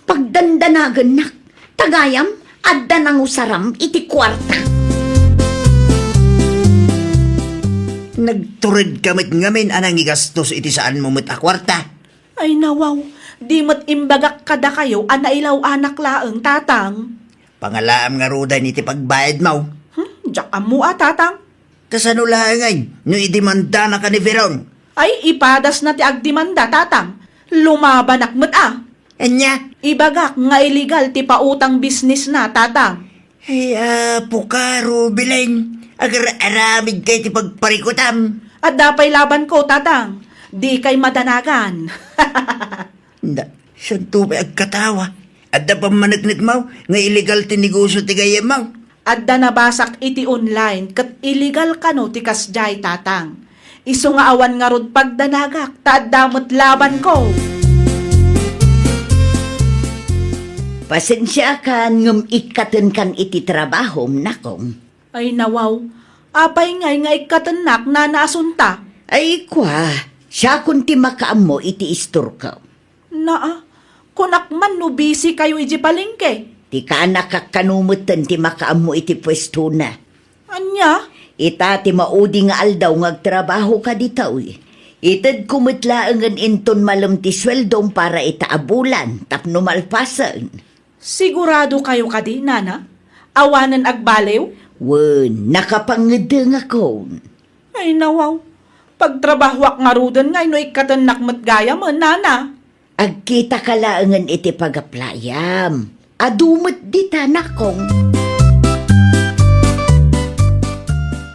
Pagdandanagan nak, tagayam, adda nang usaram iti kwarta. Nagturid kamit ngamin anang igastos iti saan mo met akwarta. Ay nawaw, di mat imbagak kada kayo anailaw anak laeng tatang. Pangalaam nga rudan iti pagbayad mo. Diyak amu tatang. Kasano langay, no idimanda na ka ni Veron. Ay ipadas na ti agdimanda tatang. Lumaban akmet Anya, Ibagak nga illegal ti pautang business na, tatang. Ay, pukaro, bileng. Agar aramid kay ti pagparikutam. At dapay laban ko, tatang. Di kay madanagan. Saan to may agkatawa? At da pa managnag mo, nga illegal ti negosyo ti gaya mo. Adda nabasak iti online kat illegal kano ti kasjay, tatang. Isu nga awan nga rod pagdanagak, taadamot laban ko. Pasensya ka ngam ikatan kan iti trabaho nakong. Ay nawaw, apay ngay nga ikatenak na naasunta. Ay kwa, siya kunti makaam mo iti istor ka. Naa, kunak man no busy kayo iji palengke. Ti ka nakakanumutan ti makaam mo iti pwesto na. Anya? Ita ti maudi nga aldaw ngagtrabaho ka ditaw. Itad kumitlaangan inton malam ti sweldong para itaabulan tapno malpasan. Sigurado kayo kadi, nana? Awanan agbalew? Wen, nakapangedeng ako. Ay nawaw, pagtrabahwak nga rudan ngay no ikatenak matgaya mo, nana. Agkita kalaangan iti pagaplayam. Adumot di tanakong.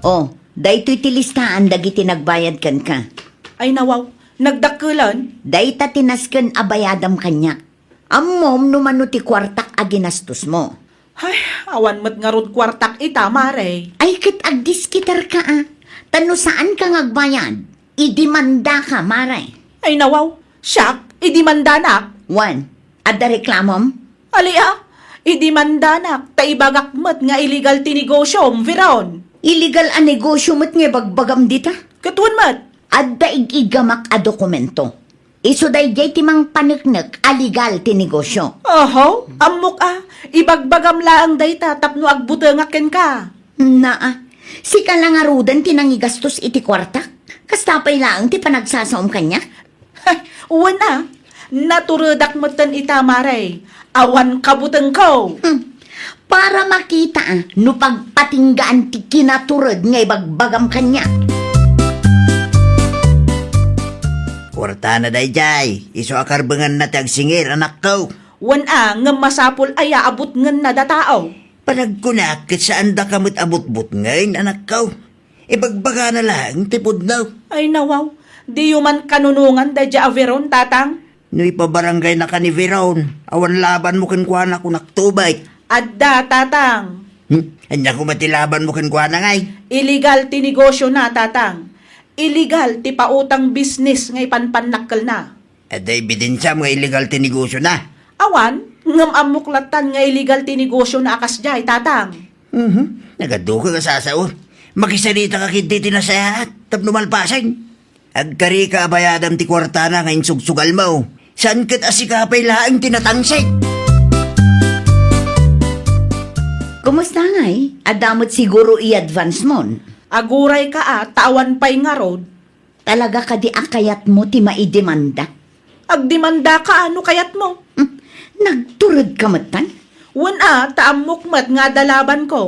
Oh, daytoy ti listahan dagiti nagbayad kan ka. Ay nawaw, nagdakulan? Dayta tinasken abayadam kanyak. Ammom numano ti kwartak a ginastos mo. Ay, awan mat nga rod kwartak ita, mare. Ay ket agdiskitar ka Tano saan ka ngagbayad? Idimanda ka, mare. Ay nawaw, siyak, idi mandanak. One, adda reklamom? Alia, idi mandanak, taibagak mat nga illegal tinigosyom, viron. Illegal a negosyo mo't nga bagbagam dita? Katuan mat. Adda igigamak a dokumento. Iso day jay timang paniknek a legal ti negosyo. Oho, amok ibagbagam laang dayta tapno agbutengak ka. Naa, si kalangarudan tinangigastos iti kwartak. Kastapay laang ti panagsasaom kanya. Hay, wana, naturedak matan ita, mare. Awan kabuteng ko. Para makita no pagpatinggaan ti kinaturod nga ibagbagam kanya. Kwarta na day jay. Iso akarbangan na tagsingir, anak ko. Wana, nga masapol ay aabot ngan na datao. Panagkunak, saan da kamot abot-bot ngayon, anak ko. Ibagbaga na lang, tipod na. Ay nawaw, di yuman kanunungan da ja averon, tatang. No ipabarangay na ka ni Veron. Awan laban mo kinkwa na kung naktubay. Adda, tatang. Anya ko matilaban mo kinkwa na ngay. Illegal ti negosyo na, tatang. Illegal ti pautang business nga ipanpanakkel na. At ebidensya mga illegal tinegosyo na. Awan, ngam amuklatan nga illegal ti negosyo na akas jay, tatang. Nagaduka ka sasaon. Makisalita ka kinti tinasayahat. Tapno malpasan. Agkari ka abayadam ti kwarta na ngayon sugsugal mo. Saan kat asikapay laang tinatansay? Kumusta ngay? Adamot siguro i-advance mon. Aguray ka tawan pa'y nga rod. Talaga ka di akayat mo ti maidemanda. Agdemanda ka ano kayat mo. Nagturod ka matan? Wana, taamok mat nga dalaban ko.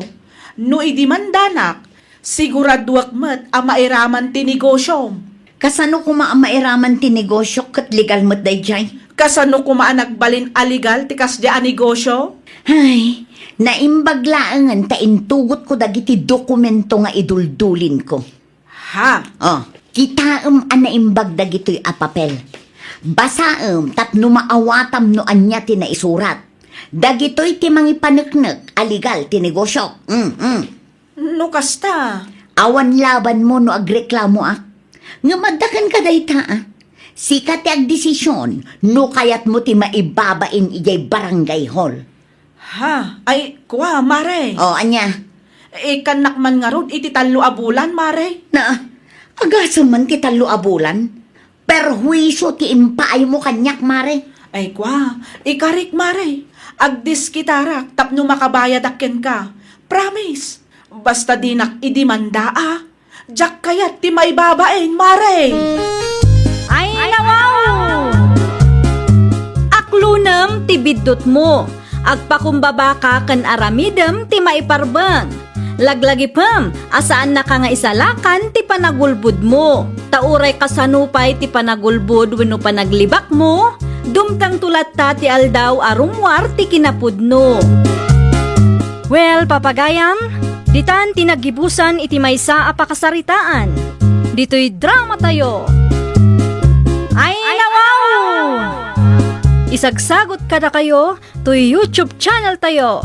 No idimandanak, siguraduak mat ang mairaman ti negosyo. Kasano mairaman ti negosyo kat legal mo't dayjay? Kasano kumaanagbalin aligal ti kasya a negosyo? Ay, naimbaglaangan ta intugot ko dagiti dokumento nga iduldulin ko. Ha? Oh, kitaem an naimbag dagitoy a papel. Basaem tapno maawatam no anya ti naisurat. Dagitoy ti mangipaneknek a legal ti negosyo. No kasta. Awan laban mo no agreklamo Nga madakan ka dayta Sikat ti agdesisyon no kayat mo ti maibabain ijay barangay hall. Ha? Ay, kwa, mare. O, anya? Kanak man nga rod, iti talo abulan, mare. Na, agasan man ti talo abulan. Perhuiso ti impaay mo kanyak, mare. Ay, kwa, ikarik, mare. Agdiskitarak, tapno makabayad akin ka. Promise. Basta dinak idimanda Jak kayat ti may babain, mare. Ay, nawaw! Aklunam ti biddot mo. Agpakumbaba ka kan aramidem ti maiparbang. Laglagi pam, asaan na ka nga isalakan ti panagulbud mo. Tauray kasanupay ti panagulbud wenno panaglibak mo. dumtang tulat ta ti aldaw arumwar ti kinapudno. Well, papagayam, ditan tinagibusan iti maysa a pakasaritaan. Dito'y drama tayo. Ay, nawaw! Isagsagot kada kayo to YouTube channel tayo.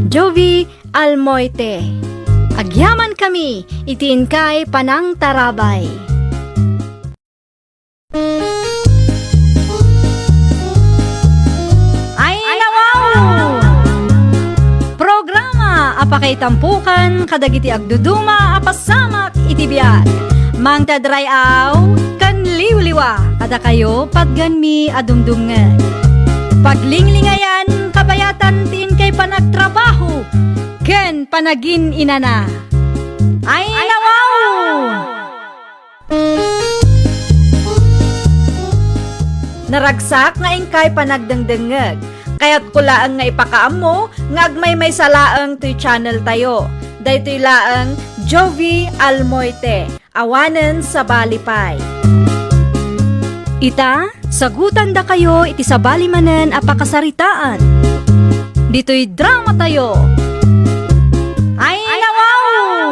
Jovi Almoite. Agyaman kami, itiin kay Panang Tarabay. Ay, nawaw! Programa apakay tampukan kadagiti agduduma apasamak iti biag. Mang tadray aw kan liwliwa kada kayo pagganmi adumdumngan. Paglinglingayan kabayatan tiin kay panagtrabaho ken panagin inana. Ay, nawaw! Naragsak nga ingkay panagdengdengeg. Kaya't kulaang nga ipakaammo nga agmay may salaang to'y channel tayo. Daytoy laang Jovi Almoite. Awanen sa Balipay. Ita, sagutan da kayo iti sa balimanen a pakasaritaan. Dito'y drama tayo. Ay, nawaw!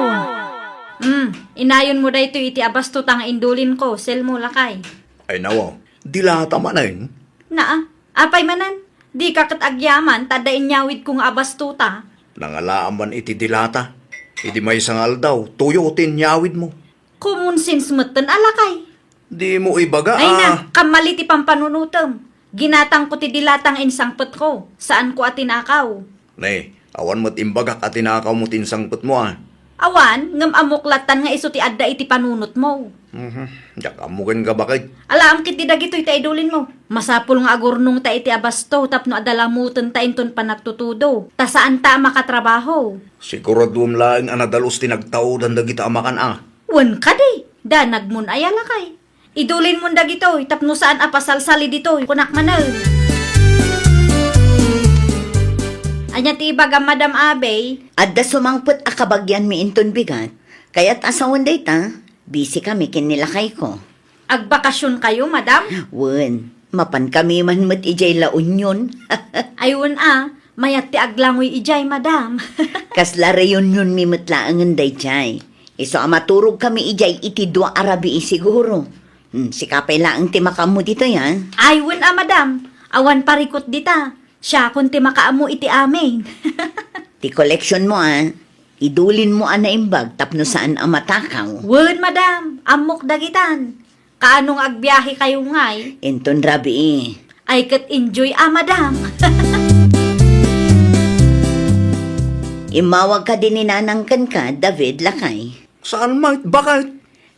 Inayon mo da ito iti abasto tang indulin ko, sel mo lakay. Ay nawaw, dilata man na yun. Naa, apay manan. Di ka katagyaman, tada inyawid kong abastuta. Nangalaan man iti dilata. Iti may sangal daw, tuyotin nyawid mo. Common sense moten alakay. Di mo ibaga Ay na, kamali ti pampanunutom. Ginatang ko ti dilatang insangpet ko. Saan ko atinakaw? Nay, awan mo't imbagak at tinakaw mo tinsangpot mo Awan, ngam amuklatan nga iso ti adda iti panunot mo. Diyak amugan ka bakit? Alam kit ti dagitoy ta idulin mo. Masapul nga agurnong ta iti abasto tapno adalamutan ta inton panagtutudo. Ta saan ta makatrabaho? Siguradum laing anadalos tinagtaudan dagita amakan Wan ka di. Danag mun ayala kay. Idulin mo dagitoy tapno saan apasalsali ditoy kunak manal. Anya ti ibaga Madam Abey. Adda sumangput akabagyan mi inton bigat. Kaya't asawan day ta, busy kami kinilakay ko. Agbakasyon kayo, Madam? Wen, mapan kami man mat ijay laon yun. Ayun mayat ti aglangoy ijay, Madam. Kasla reyon yun mi matlaangan day jay. Iso amaturog kami ijay iti dua arabi siguro. Si kapay laang ti makamu dito yan. Ayun Madam. Awan parikot dita. Siya kun ti makaamo iti amin. Ti collection mo idulin mo na imbag tapno saan amatakaw. Wen, Madam. Amok dagitan. Kaanong agbiyahe kayo ngay? Inton rabi Ay kat enjoy Madam. Imawag ka din ni nanangkan ka, David Lakay. Saan mait bakit?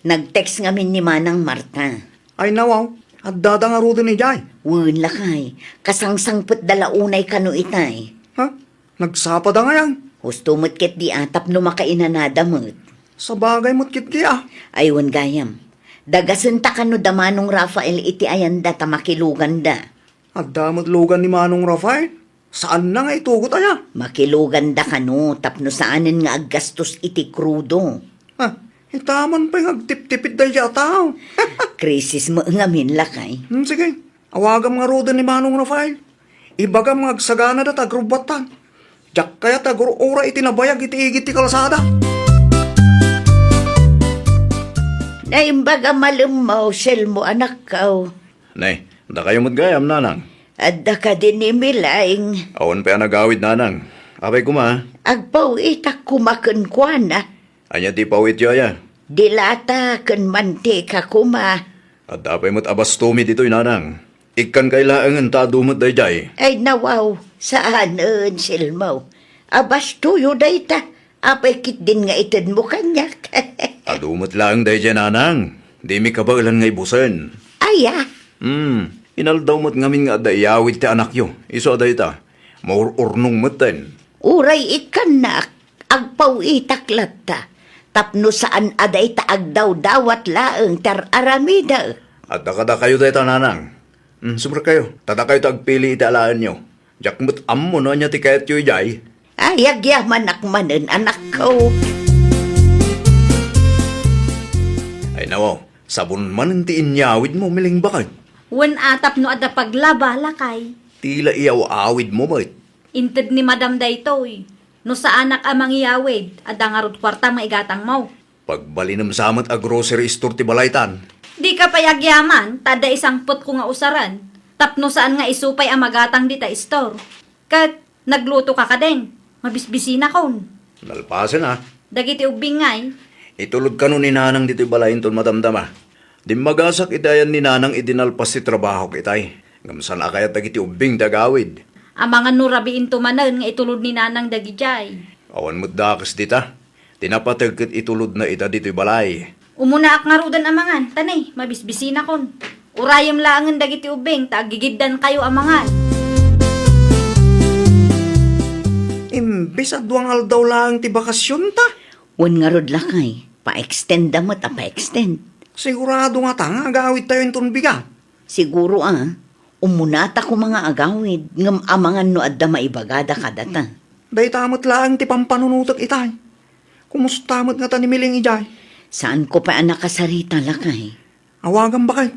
Nag-text ngamin ni Manang Marta. Ay nawaw, at dadangaro din ni Jay. Wen Lakay, kasangsangput dalaunay kanu itay. Ha? Nagsapa da nga yan. Husto mo't ket di atap no makainanada mo't. Sa bagay mo't kit Aywan gayam. Dagasunta kanu damanong Rafael iti ayanda ta makilugan da. At damot lugan ni Manong Rafael. Saan na nga itugot aya? Makilugan da kanu tapno saanen nga aggastos iti krudo. Ha? Itaman pa yung agtip-tipid dahil siya tao. Krisis mo ngamin Lakay. Sige, awagam nga roda ni Manong Rafael. Ibagam nga agsagana da tagrubatan. Diyak kaya tagro-ora itinabayag iti-igit ti kalsada. Naimbaga malumaw, sel mo anak kaw. Nay, da kayo magayam, nanang. Adda ka din ni Milaing. Awan pa yan nagawid, nanang. Apay kuma. Agpaw itak kumakan kwa na. Anya ti pawit yaya. Dilata kan mantika kuma. At apay mo't abastumi dito'y nanang. Ikan kailangan tadumot day jay. Ay nawaw, saan silmaw. Abas tuyo day ta. Apay kit din nga itad mo kanyak. Adumot lang day jay, nanang. Di mi kabailan ngay busen. Aya, Inaldaw mo't ngamin nga dayawid ti anak yo. Iso day ta. Maururnong moten. uray ikan na agpaw itaklat ta. Tapno saan aday ta agdaw dawat laeng tar aramida. At nakada kayo day ta, nanang. Sumra kayo. Tada kayo tagpili iti alaan nyo. Diyak mo't ammo no niya ti kayat yo'y jay. Ayag yaman akmanen anak ko. Ay nawaw, sabon man ti inyawid mo miling bakit. Wen atap no ada paglaba lakay. Tila iyaw awid mo, mat. Inted ni Madam daytoy. No sa anak amang iyawid, ada nga rod kwarta maigatang mo. Pagbalinam samat a grocery store ti balaytan. Di ka payagyaman, tada isang pot ko nga usaran. Tapno saan nga isupay ang magatang dita store. Kat, nagluto ka kadeng. Mabisbisina kon. Nalpasan ha. Dagiti ubingay. Itulod ka nun ni Nanang dito'y balayin ton madamdama. Di magasak idayan ni Nanang idinalpas si trabaho kitay. Ngamsan na kaya dagiti ubing dagawid. Ang mga nurabiin tumanan nga itulod ni Nanang Dagijay. Awan mo't dakas dita. Tinapatag kat itulod na ita dito'y balay. Umuna ak nga rudan amangan, tanay, mabisbisina kon. Urayam laangan dagiti ubing, tagigiddan kayo amangan. Imbis adwangal daw lang ti bakasyon ta. Wan nga rod lakay, pa-extend damot a pa-extend. Sigurado nga ta nga agawid tayo yung tunbiga. Siguro umunata ko mga agawid, ngam amangan no adda maibagada kadata. Day tamot lang ti pampanunutak itay. Kumusta nga ta ni Miling ijay? Saan ko pa anak kasarita lakay? Awagan ba kay?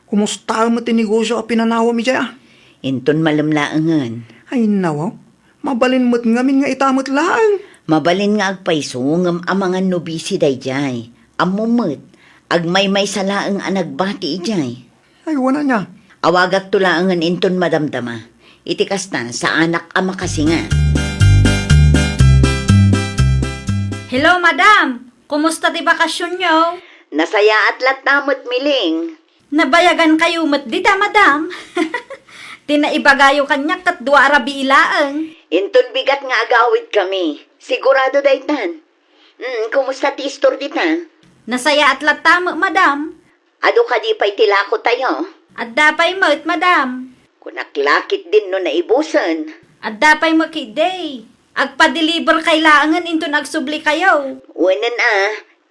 Kumusta ti negosyo a pinanawa mi jay Inton malamlaangan. Ay nawaw, mabalin mo't ngamin nga itamot lang. Mabalin nga agpaiso ngam amangan no busy dayjay. Amumot, agmay-may salaang anagbati ijay. Ay wala niya. Awagak tulaangan inton madamdama. Itikas na sa anak ama kasi nga. Hello, madam! Kumusta ti bakasyon nyo? Nasaya at latamot miling. Nabayagan kayo mat dita, madam. Tinaibagayo kanyak kat dua arabi ilaang. Inton bigat nga agawid kami. Sigurado daytan. Kumusta ti istor dita? Nasaya at latama, madam. Ado ka di pa'y tilako tayo? At dapay mo't, madam. Kunaklakit din no naibusan. At dapay mo kiday. Agpa-deliver kailangan into nagsubli kayo. Wanan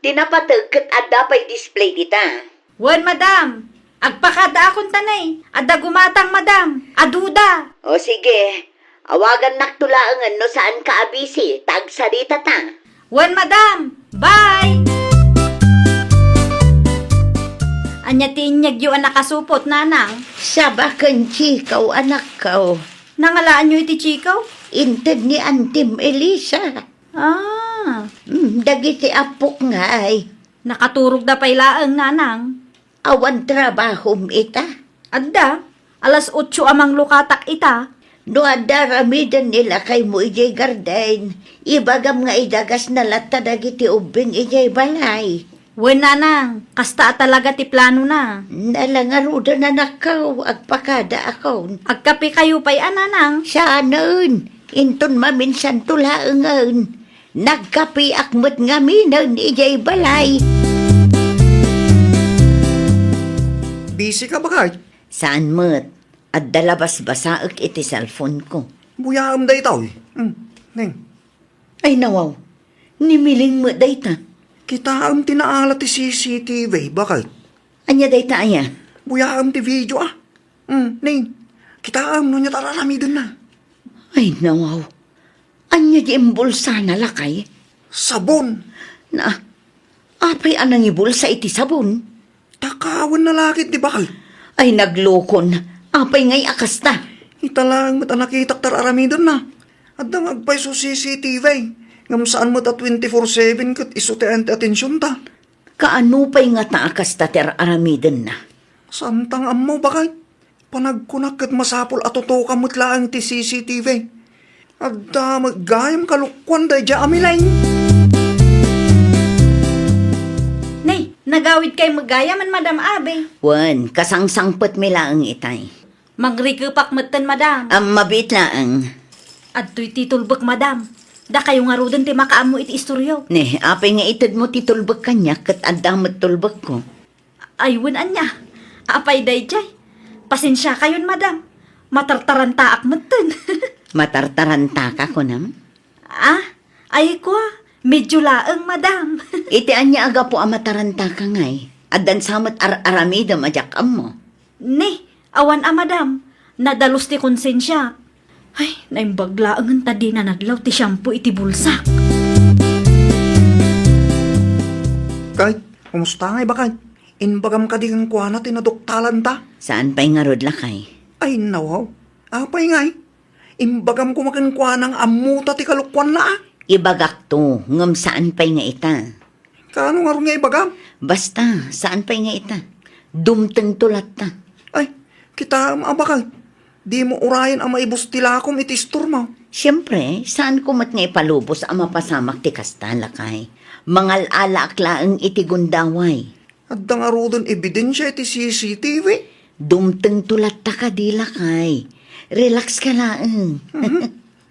tinapatag kat adda pa'y display dita. Wan, madam. Agpakada akong tanay. Adda gumatang, madam. Aduda. O sige, awagan naktulaangan no saan ka abisi, tagsa dita ta. Wan, madam. Bye! Anya tinyag yu anak kasupot, nanang. Sabakan chikaw anak ko. Nangalaan nyo iti chikaw? Inted ni Antim Elisa. Ah, Dagiti apok nga ay. nakaturog da pailaang, nanang. Awan trabahom ita. Adda, alas 8 amang lukatak ita. No adaramidan nila kay mo ijay garden. Ibagam nga idagas na lata dagiti ubing ijay balay. Wen, nanang, kasta talaga ti plano na. Nalangaruda na nakaw, agpakada ako. Agkapi kayo pa'y nanang. Saan? Inton maminsan tulaangan. Nagkapi akmat nga minan ijay balay. Busy ka ba kay? Saan mat? At dalabas basaak iti cellphone ko. Buyaam day tao Neng, Ay nawaw, nimiling mo dayta. kita tinaala ti CCTV, bakit? Anya dayta aya? Buyaam ti video Neng, kita no niya tararamidin na. Ay nawaw, anya di imbulsa na lakay? Sabon. Na, apay anang ibulsa iti sabon? Takawan na lakit, di bakit? Ay naglokon, apay ngay akas na. Italang mat nakitak tararamidin na. At magpay so CCTV. Ngam saan mo ta 24/7 kat isote atensyon ta. Kaano pa'y nga taakas ta ter aramiden na? Santang ammo bakit? Panagkunak kat masapol at tutukan mo't lang ti CCTV. At maggayam kalukwan day dya amilay. Nay, nagawid kay magayaman, Madam Abe. Wan, kasangsangpot mila ang itay. Magrikupak matan, Madam. Mabit lang. At to'y titulbak, Madam. Da kayo nga rudan ti makaamo iti istoryo. Ne, apay nga itad mo titulbak kanya kat adamot tulbak ko. Aywan anya. Apay dayjay. Pasensya kayon, Madam. Matartarantaak matan. Matartaranta ka ko nam? Ay ko, medyo laang, Madam. Iti anya aga po amataranta ka ngay. Adan samat aramida majakam mo. Ne, awan Madam. Nadalos ti konsensya. Ay, naimbaglaangan tadi na nadlaw ti shampoo iti bulsak. Kahit, kumusta nga ba kahit? Inbagam ka di kang kuwana tinadoktalan ta. Saan pa'y nga rod lakay? Ay nawaw, apay ngay. Imbagam ko makin kuwanang amuta ti kalukwan na ah. Ibagak to, ngam saan pa'y nga ita? Kano nga rin nga ibagam? Basta, saan pa'y nga ita? Dumteng tulat ta. Ay, kita maabakal. Di mo urayan ang maibus tilakom itistor mo. Siyempre, saan ko mat nga ipalubos ang mapasamak ti kasta lakay? Mangal ala aklaang iti gundaway. At nga rodon ebidensya iti CCTV. Dumteng tulat ta ka di lakay. Relax ka lang.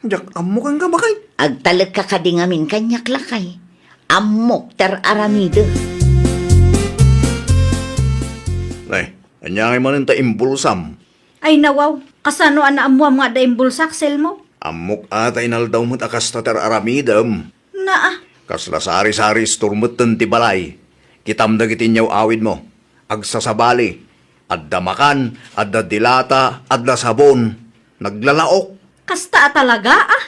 Jak amo kang kabakay. Agtalag ka kadingamin kanyak lakay. Amok ter aramido. Ay, anyangay man ta imbulsam. Ay nawaw, kasano ana amo ang mga daimbulsak sel mo? Amok ata inaldaw mo't akas tatar aramidam. Naa, Kasla sari-sari sturmutan ti balay. Kitam dagiti nyaw awid mo. Agsasabali. Adda makan, adda dilata, adda sabon. Naglalaok. kasta talaga ah.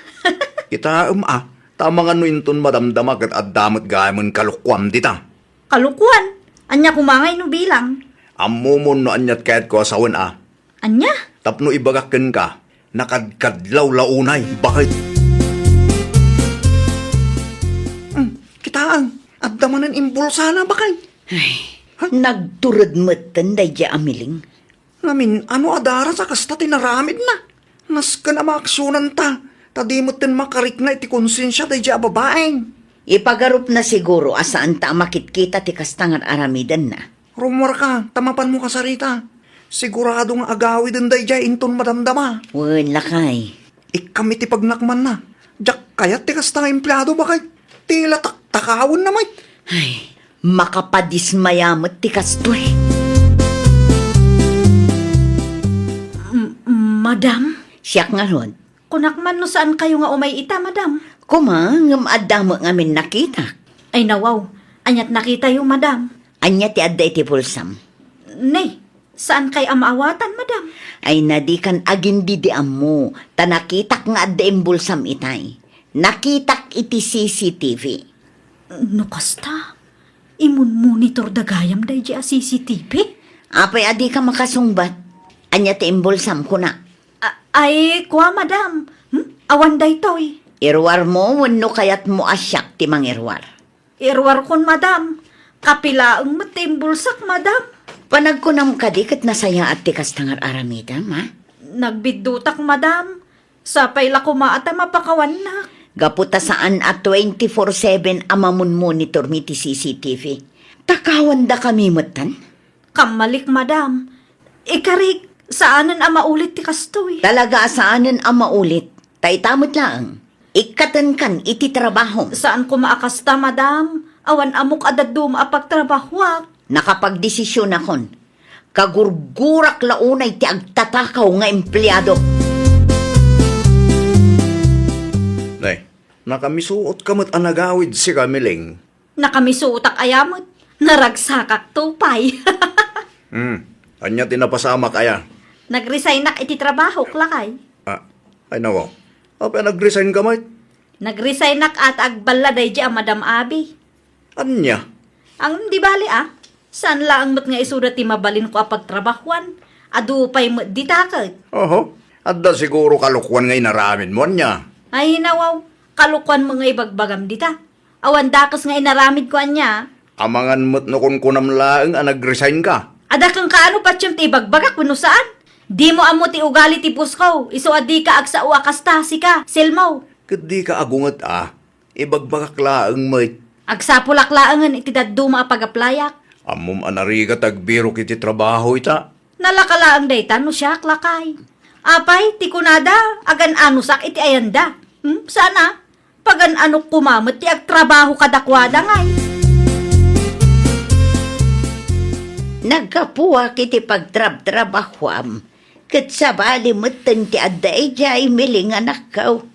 Kita Tamangan no inton madamdamag at addamot gaamon kalukwam dita. Kalukuan, anya kumangay no bilang. Ammumon no anyat kahit ko asawan Anya? Tapno ibagakken ka. Nakadkadlaw launay. Bakit? Kitaang. Adda manan imbulsa na bakay. Nagturod mo't tanday di amiling. Namin, ano adara sa kasta tinaramid na. Nas ka na maaksyonan ta. Tadi mo tin makarik na iti konsensya day di babaeng. Ipagarup na siguro asaan ta makitkita ti kastangan aramidan na. Rumor ka, tamapan mo ka sarita. Sigurado nga agawi din day di inton madamdama. Wen lakay. Ikami ti pagnakman na. Diyak kayat ti kastang empleyado bakit? Tila takawon na may. Ay, makapadismayamot ti kastoy. Madam, Siyak nga ron. kunakman no saan kayo nga umay ita, madam? Ngam adda mo ngamin nakita. Ay nawaw, anyat nakita yung madam. Anya ti adda iti pulsam. Nay, saan kay amaawatan, madam? Ay nadikan agindi di ammo. Tanakitak nga adda imbulsam itay. Nakitak iti CCTV. No kasta, imun monitor dagayam day di a CCTV? Apay adi ka makasungbat. Anya ti imbulsam ko na. Ay, kuha, madam. Awan day toy. Irwar mo, wano kayat mo asyak ti mangirwar. Irwar kon, madam. Kapilaang matimbulsak, madam. Panagkunam ka di kat nasaya at ti kastangar aramidam, ha? Nagbidutak, madam. Sapay la kumaata mapakawan na. Gaputa saan at 24/7 amamun monitor mi ti CCTV. Takawan da kami matan. Kamalik, madam. Ikarig, saanan ang maulit ti kastoy? Talaga saanan ang maulit. Taitamot lang. Ikatan kan iti trabaho. Saan ko maakasta, madam? Awan amok adadum apagtrabahwak. Nakapagdesisyon akon. Kagurgurak launay ti agtatakaw nga empleyado. Nay, nakamisuot kamot anagawid si Kamiling. Nakamisuutak ayamot. Naragsakak tupay. Anya tinapasama kaya. Nagresign nak iti trabaho, klakay. Ay nawaw. Apa nag-resign ka may? Nagresign nak at agbaladay di ang Madam Abi. Anya? Ang di bali saan lang mat nga isuda ti mabalin ko apagtrabahuan? Adu pa'y di takot. Oho. Adda siguro kalukwan ngay naramin mo anya. Ay nawaw, kalukuan mga ibagbagam dita. Awan dakas nga inaramid ko anya. Amangan mo't no kun kunam laeng nag-resign ka. Ada kang kaano pa tiyong ti ibagbagak kuno saan? Di mo amo ti ugali ti puskaw. Iso adi ka agsa uakastasi ka, silmaw. Kadi ka agungat Ibagbagak laeng may. Agsa pulaklaangan iti daduma apagaplayak. Amom anariga tagbiro kiti trabaho ita. Nalakalaang dayta no siya klakay. Apay, ti kunada, agan anusak iti ayanda. Sana, pagan anok kumamot ti agtrabaho kadakwada ngay. Nagkapuwa kiti pagtrab-trabahwam. Kat sabali mutan ti adda jay miling anak kaw.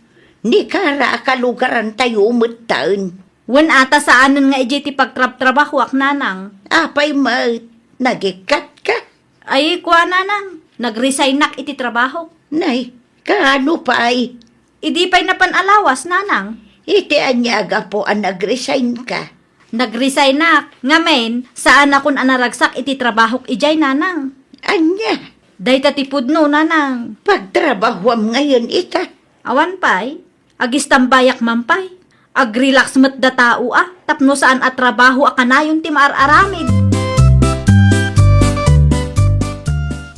Ni kara kalugaran tayo mutan. Wan ata saanan nga iti ti pagtrab-trabahwak nanang. Apay mat, nagikat ka. Ay, kuha nanang, nag-resign nak iti trabaho. Nay, kaano pa'y? Idi pa'y napanalawas nanang. Iti anyaga po ang nag-resign ka. Nag-resign na. Ngamen, saan akong anaragsak iti trabahok ijay nanang. Anya, Day tatipod no nanang. pagtrabahuam ngayon ita. Awan pay, agis tambayak mampay. Ag-relax met da tao tapno saan at trabaho akanayon ti maaramid.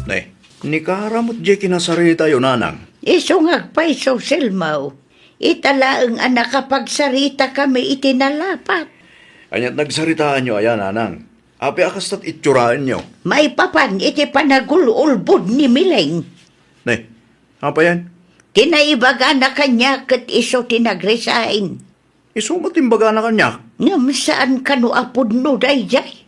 Nay, ni karamot di kinasarita yun, nanang. Isungag pa social mau. Italaang anak kapag sarita kami itinalapat. Anyat nagsaritaan nyo, ayan, nanang. Api akastat itsuraan nyo. May papan iti panagululbod ni Mileng. Nay, apa yan? Tinaibaga na kanya kat iso tinagresign. Isumat imbaga na kanya. Ngam saan kanu apod no dayjay?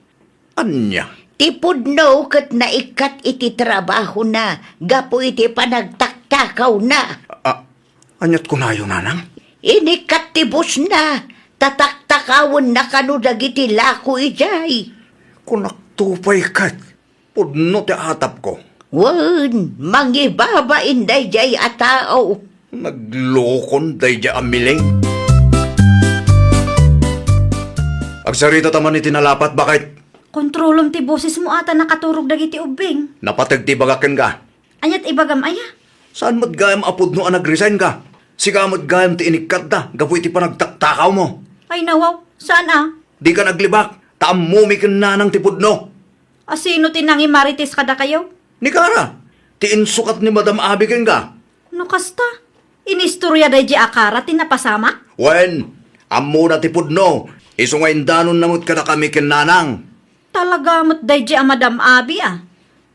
Anya? Tipod no kat naikat iti trabaho na. Gapo iti panagtaktakaw na. Anyat ko na yun, nanang. Inikat tibos na. Tataktakawon na kanu dagiti lako ijay. Kunaktupay kat. Pudno ti atap ko. Wan, mangibaba inday jay atao. Naglokon day di amiling. Agsarita taman iti nalapat, bakit? Kontrolom ti boses mo ata nakaturog dagiti ubing. Napatag ti bagaken ka. Anyat ibagam aya. Saan mo't gayam apod no nag-resign ka? Sika mo't gayam ti inikat da, gapu iti panagtaktakaw mo. Ay nawaw, saan Di ka naglibak, taamumi ka na ng tipod no. Asino tinangi marites kada kayo? Ni Kara, ti insukat ni Madam Abiken ka. No kasta, inistorya day di akara tinapasamak? Wen, amo na tipod no. Isungay danon namot ka na kami kinanang. Talaga mo't day di Madam Abi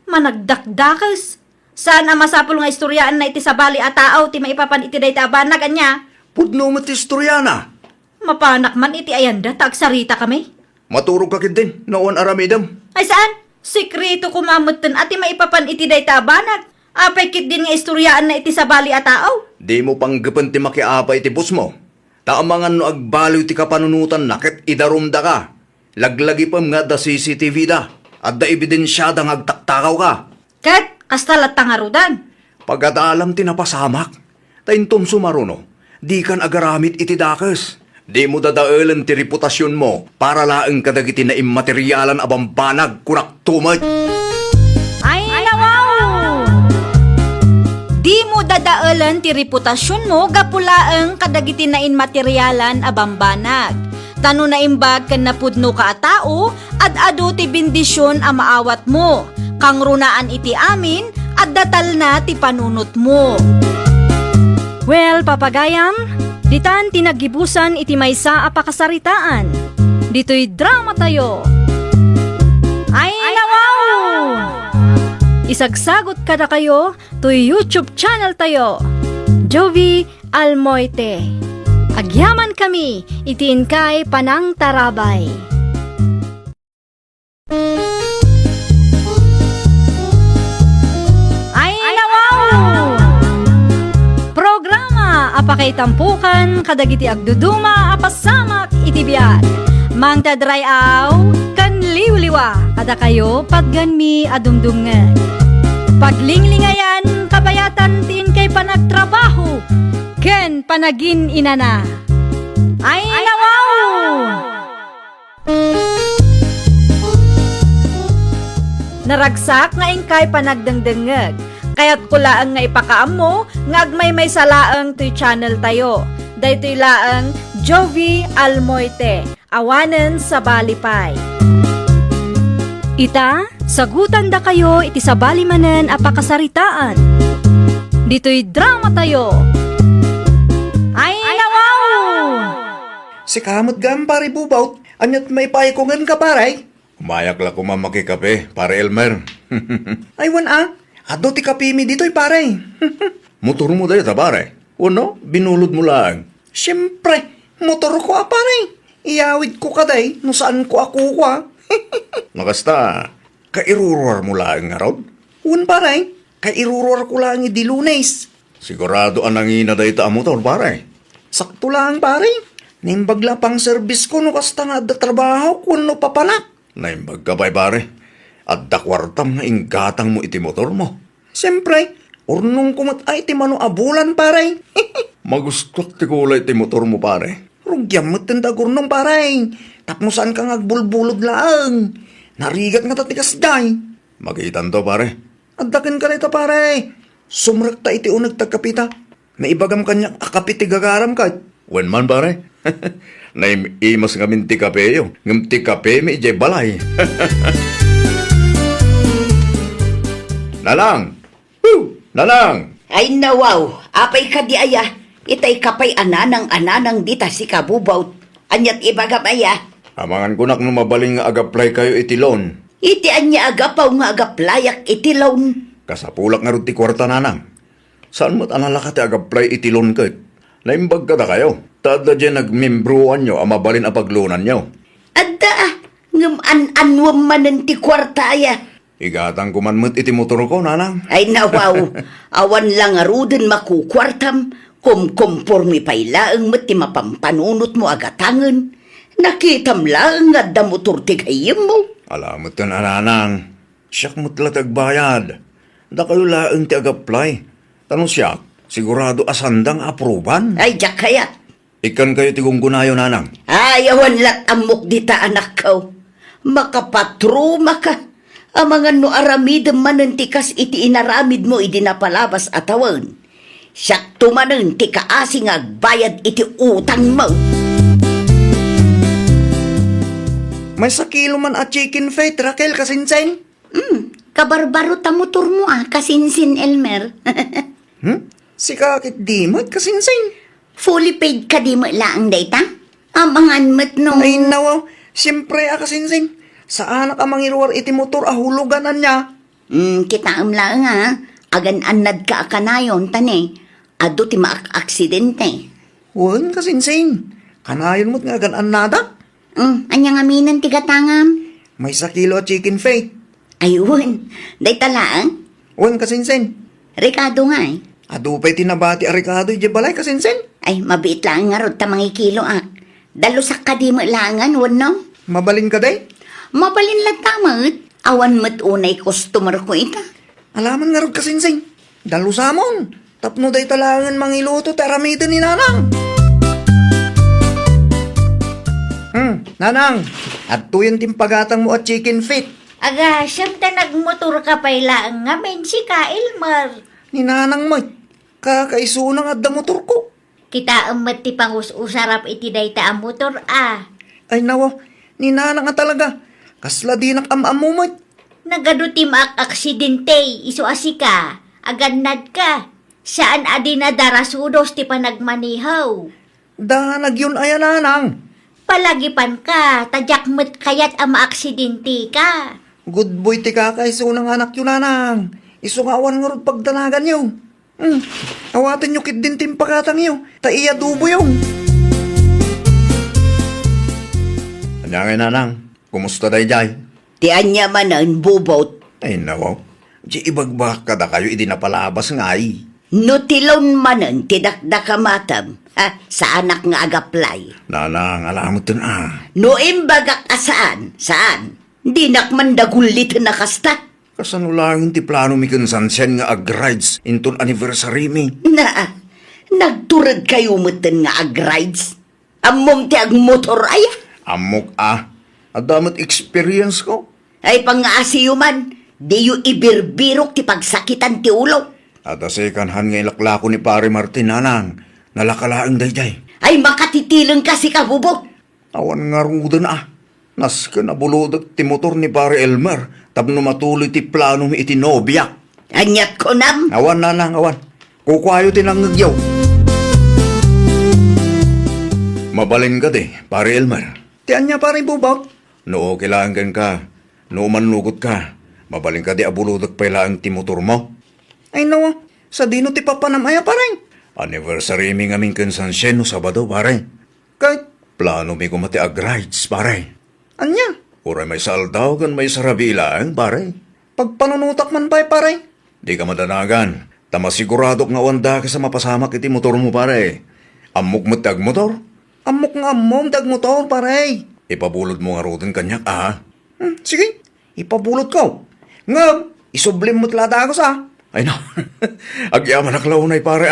Managdakdakas. Saan ang masapul nga istoryaan na iti sabali at tao ti maipapan iti day tabanag anya? Pudno mo ti istoryana. Mapanak man iti ayanda tagsarita kami. Maturog ka kit din, noon aramidam. Ay saan? Sikreto kumamutan ati maipapan iti day tabanag. Apay kit din nga istoryaan na iti sabali at tao. Di mo panggapan ti makiapa iti bus mo. Taamangan no agbaliw ti kapanunutan nakit idarumda ka. Laglagi pam nga da CCTV da. At da ebidensyada nga agtaktakaw ka. Kat, kastalat tangarudan. Pagkataalam ti napasamak. Taintom sumaruno. Di kan agaramit iti dakas. Di mo dadaalan ti reputasyon mo para laeng kadagiti na immateryalan abambanag kunak tumay. Ay, nawaw! Di mo dadaalan ti reputasyon mo gapulaeng kadagiti na inmateryalan abambanag. Tano na imbag kan napudno ka a tao at adu ti bendisyon a maawat mo. Kang runaan iti amin at datal na ti panunot mo. Well, papagayam, ditan tinagibusan iti maysa a pakasaritaan. Dito'y drama tayo. Ay, nawaw! Isagsagot kada kayo to YouTube channel tayo. Jovi Almoite. Agyaman kami, itiin kay Panang Tarabay. Ay, nawaw! Programa apakay tampukan kadagiti agduduma apasamak iti biag. Mang tadrayaw kan liwliwa kada kayo pagganmi adumdumngan. Paglinglingayan kabayatan tiin kay panagtrabaho ken panagin inana. Ay, nawaw! Naragsak nga ingkay panagdengdengeg. Kaya't kulaang nga ipakaam mo, nga agmay may salaang to'y channel tayo. Daytoy laang Jovi Almoite, awanen sa balipay. Ita, sagutan da kayo iti sabali manen apakasaritaan. Dito'y drama tayo. Ay, nawaw! Si kamot gam pare bubaut, anyat may paikungan ka paray. Umayak la kumamaki kape, pare Elmer. Ay wan ado ti kapimi dito'y paray. Motor mo dayo ta pare. Uno, binulod mo lang. Siyempre, motor ko paray. Iyawid ko kaday, no saan ko ako kwa. Nakasta, kairuror mo lang nga rod? Un paray, kairuror ko lang di Lunes. Sigurado ang nangina dayo ta motor paray. Sakto lang paray. Nimbagla pang service ko no kasta nga da trabaho kuno papalak. Naimbag ka pa'y pare. At da kwartam nga inggatang mo iti motor mo. Siyempre, urnong kumat ay ti mano abulan pare. Magustot ti kulay ti motor mo pare. Rugyam mo tinda gurnong pare. Tapno saan ka ngagbulbulod lang. Narigat nga tatikas day. Magitan to, pare. Addakin ka nito pare. Sumrak ta iti unag tagkapita. Naibagam kanya akapit ti gagaram ka. Wen man, pare. Naimas ngamin ti kape yo. Ngam ti kape mi ijay balay. Nalang! Woo! Nalang! Ay nawaw, apay ka di aya. Itay kapay ananang dita si kabubaw. Anyat ibagam aya. Amangan ko nak no mabaling nga agaplay kayo itilon. Iti anya agapaw nga agaplayak itilaw. Kasapulak nga rin ti kwarta nanang. Saan mo't anala ka ti agaplay itilon ka? Naimbag ka na kayo. Tada dyan nagmembruan nyo, amabalin ang paglunan nyo. Adda, ngam anwam manan ti kwarta aya. Igatang kumanmut iti motor ko, nanang. Ay nawaw, awan lang aruden makukwartam, kumpormi pailaang mati mapampanunot mo agatangan. Nakitam lang nga da motor ti kayem mo. Alamot ka na, nanang. Siyak mo't latagbayad. Da kayo laang ti agaplay. Tanong siya, sigurado asandang aproban. Ay jak kaya. Ikan kayo ti gunggunayo, nanang. Ay awan lat amok dita anak kaw. Makapatruma ka. Amangan no aramid manantikas iti inaramid mo iti napalabas atawan. Siyak tumanan ti kaasing agbayad iti utang mo. May sakilo man a chicken feet, Raquel kasinsen. Kabarbaro ta motor mo kasinsin Elmer. Si kakit di mo kasinsen. Fully paid ka di mo laang data? Amangan mo't no. Ay nawaw, siyempre a kasinsen. Sa anak amang iruwar iti motor ahuluganan niya. Kita lang agan anad ka akanayon tane. Ado ti maak-aksidente. Wan kasinsen. Kanayon mo't nga ganaan nada. Anyang aminan ti gatangam. May sakilo a chicken feet. Ayun, day talaang. Wan kasinsen. Ricardo nga Adupay tinabati a Ricardo iti balay kasinsen. Ay, mabiit lang nga rod ta mga kilo Dalusak ka di mo langan, no? Mabalin ka day? Mabalin lang tamot. Awan mo't unay customer ko ita. Alaman nga rod kasinsen. Dalusamon. Tapno day talangan mangiluto taramitin ni nanang. Nanang, at tuyan timpagatang mo at chicken feet. Aga, siyam ta nagmotor ka pailaang ngamin si ka Elmer. Ni nanang mo, kakaisunang at da motor ko. Kita amat ti pangus-usarap iti dayta ang motor Ay nawa, ni nanang nga talaga. Kasla di nakamamumot. Nagado ti maak-aksidente, iso asika, agannad ka. Saan adi na darasudos ti panagmanihaw. Danag yun ay nanang. Palagipan ka, tadyak kayat ang maaksidente ka. Good boy ti kakaisunang anak yun nanang. Isungawan nga rin pagdanagan yun. Awatin nyo kit din timpakatang yun. Taiya dubo yun. Anyangay, nanang. Kumusta day jay? Ti anya manan bubot. Ay, nawaw. Di ibagbak ka da kayo, idi napalabas nga ay. No tilon manan ti dakdaka matam. Sa anak nga agaplay. Nanang, alamot dun No imbagak asaan? Saan? Di nakmandagulit na kasta. Kasano lang ti plano mi kansansen nga ag-rides inton anniversary mi. Nagturad kayo mutin nga ag-rides. Amom ti ag-motor ay. Amok Adamat experience ko. Ay pang-aasiyo man. Di yu ibirbirok ti pagsakitan ti ulo. At asikanhan nga ilaklako ni Pare Martin, nanang. Nalakalaang dayjay. Ay makatitilang kasi kabubok. Awan nga rudan Nas ka nabulodot ti motor ni Pare Elmer. Tapno matuloy ti plano mi iti nobya. Anyat ko nam. Awan, nanang, awan. Kukwayo tinangagyaw. Mabalin ka de, Pare Elmer. Ti anya parang bubot. Noo kailangan ka. Noo manlugot ka. Mabalin ka de abulodot pailaang ti motor mo. Ay nawa, sa dino ti papanamaya parang. Anniversary mi nga min kansansyen no Sabado, pare. Kahit, Plano mi kumati ag-rides, pare. anya, Uray may saldaw kan may sarabilang, pare. pagpanunutak man pa'y pare. Di ka madanagan. Tama sigurado nga wanda ka sa mapasamak iti motor mo, pare. Amok mo tag motor. Amok nga amom dag motor pare. Ipabulod mo nga roden kanyak, Sige, ipabulot ko. Ngam, isublim mo't lada ako sa. Ay no, agyaman aklaw na pare,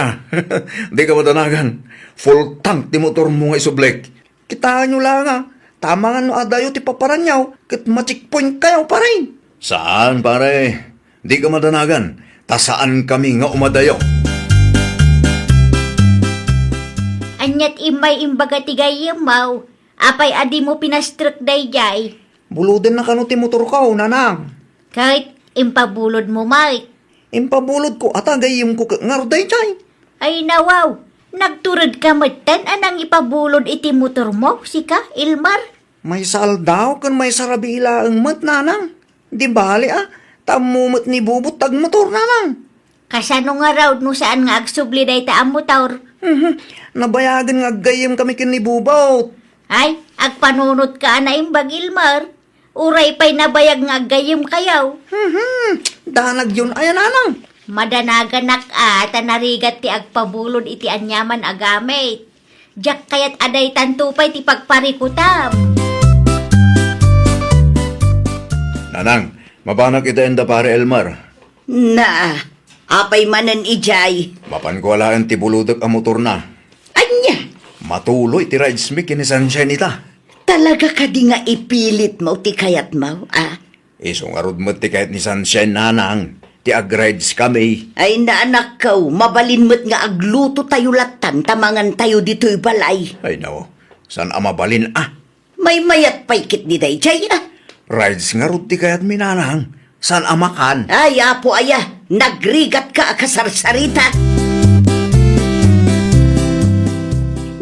Di ka madanagan. Full tank ti motor mo nga isublek. Kitaan nyo lang Tama nga no adayo ti paparanyaw, kat ma-checkpoint kayo pa rin. Saan, pare? Di ka madanagan. Ta saan kami nga umadayo? Anyat imay imbaga ti gayem maw. Apay adi mo pinastruk dayjay. Bulodin na kano ti motor ko, nanang. Kahit impabulod mo, Mike. Impabulod ko at agayim ko ngarday chay. Ay nawaw, nagturod ka matan anang ipabulod iti motor mo, sika, Ilmar? May sal daw kan may sarabi ilaang mat, nanang. Di bali tamumot ni bubot tag motor, nanang. Kasano nga raw no saan nga agsubli day ta ang motor? Nabayagan nga agayim kami kin ni bubot. Ay, agpanunot ka na imbag, Ilmar. Uray pa'y nabayag nga gayem kayaw. Danag yun, ayan, nanang. Madanaganak tanarigat ti agpabulod iti anyaman agamit. Diyak kayat aday tantupay ti pagparikutam. Nanang, mabanag ita enda pare Elmar. Na, apay manan ijay. Mapan ko alaan ti buludak ang motor na. Anya, Matuloy ti rides mi kini sunshine ita. talaga ka di nga ipilit mo ti kayat mo, Isong arod mo ti kahit ni sunshine, nanang. Ti ag-rides kami. Ay naanak kaw, mabalin mo't nga agluto tayo latan, tamangan tayo dito'y balay. Ay no, san amabalin May mayat paikit ni Dayjay, Rides nga rod ti kahit mi, nanang. San amakan? Ay, apo aya, nagrigat ka akasarsarita.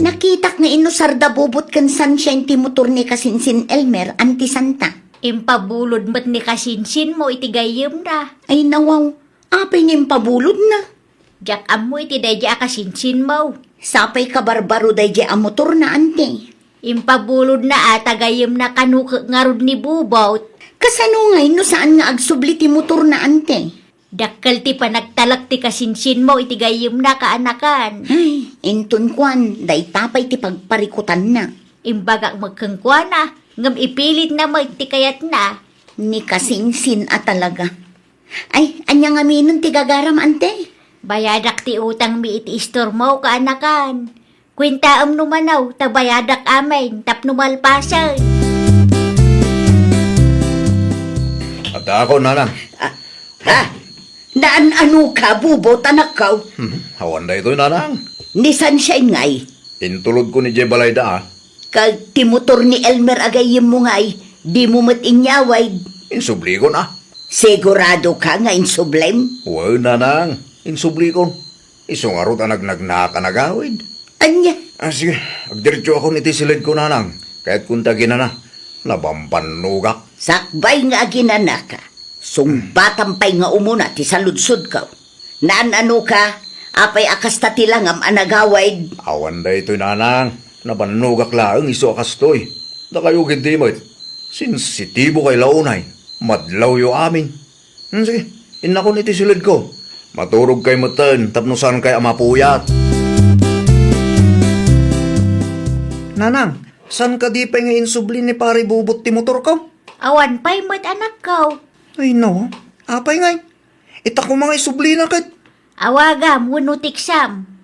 Nakitak nga inusar da bubot kan sunshine ti motor ni Kasinsin Elmer, anti Santa. Impabulod mo't ni kasinsin mo iti gayem na. Ay nawaw, apay nga impabulod na. Diyak amo iti dayja kasinsin mo. Sapay ka barbaro Dayjay ang motor na ante. Impabulod na gayem na kanukak nga rod ni bubot. Kasano ngay no saan nga agsubli ti motor na ante? Dakkel ti panagtalak ti kasinsin mo iti gayem na kaanakan. Ay, inton kwan, day tapay ti pagparikutan na. Imbagak magkangkwana, ngam ipilit na magtikayat na. Ni Kasinsin talaga. Ay, anya nga minon ti gagaram ante. Bayadak ti utang mi iti istor mo kaanakan. Kwintaam numanaw, tabayadak amin, tapnumalpasan. At ako, nanang. Naan ano ka, bubot anak ka? Hawan da ito, nanang. Ni Sunshine ngay. Intulod ko ni Jebalay da, Kag ti motor ni Elmer agayim mo ngay, di mo matinyaway. Insubli ko na. Sigurado ka nga insublem? Wow, nanang. Insubli ko. Isong arot ang nagnakakanagawid. Anya, Sige, agdiretso ako niti silid ko, nanang. Kahit kunta ginana, nabampanugak. sakbay nga ginana ka. Sumbatan pa'y nga umuna ti saludsod ka. Naan ano ka, apay akas ta tilangam anagawaid. Awan da ito, nanang. Nabanugak laang iso akastoy. Da kayo hindi mo. Sensitibo kay launay. Madlaw yo amin. Sige, inako niti silid ko. Maturog kay matan, tapnusan kay amapuyat. Nanang, san ka di pa nga insubli ni pare bubot ti motor ko? Awan pa'y mo't anak ko. Ay no, apay ngay. Ita ko mga isubli na kat. Awagam, wano tiksam.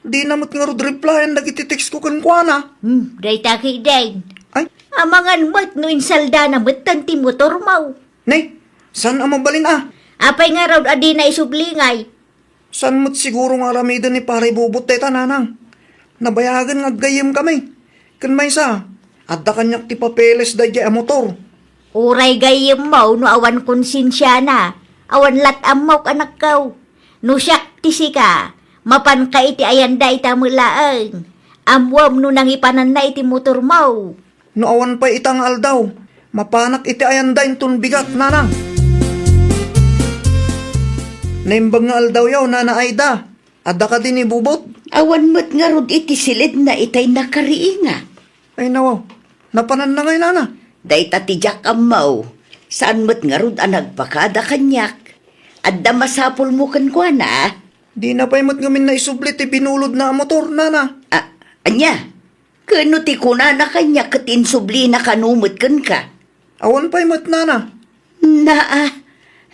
Di namot nga rod replyan nagititext ko kan kwa na. Day taki day. Ay, Amangan mo't no insalda na mo't tanti motor mo. nay, san ang mabalin Apay nga raw adi na isublingay. San mo't siguro nga ramidan ni pare bubot teta, nanang. Nabayagan nga gayem kami. Kan may sa, adda kanyak ti papeles da ang motor. Uray gayem mo no awan konsensya na. Awan latam mo anak ko. No siyak tisi ka. Mapan ka iti ayanda itamulaang. Amwam no nangipanan na iti motor mo. No awan pa itang aldaw. Mapanak iti ayanda intun bigat, nanang. Naimbag nga aldaw yaw, nana Aida. Adda ka din ni bubot. Awan mo't nga rod iti silid na itay nakariinga. Ay nawaw, napanan na ngay, nana. Day tatijak amaw. Saan mo't nga rod nagpakada kanyak. Adda masapol mo kan kwa na. Di na pa'y matgamin na isublit binulod na ang motor, nana. Anya, kano ti kuna na kanyak kat insubli na kanumot kan ka. Awan pa'y mat, nana.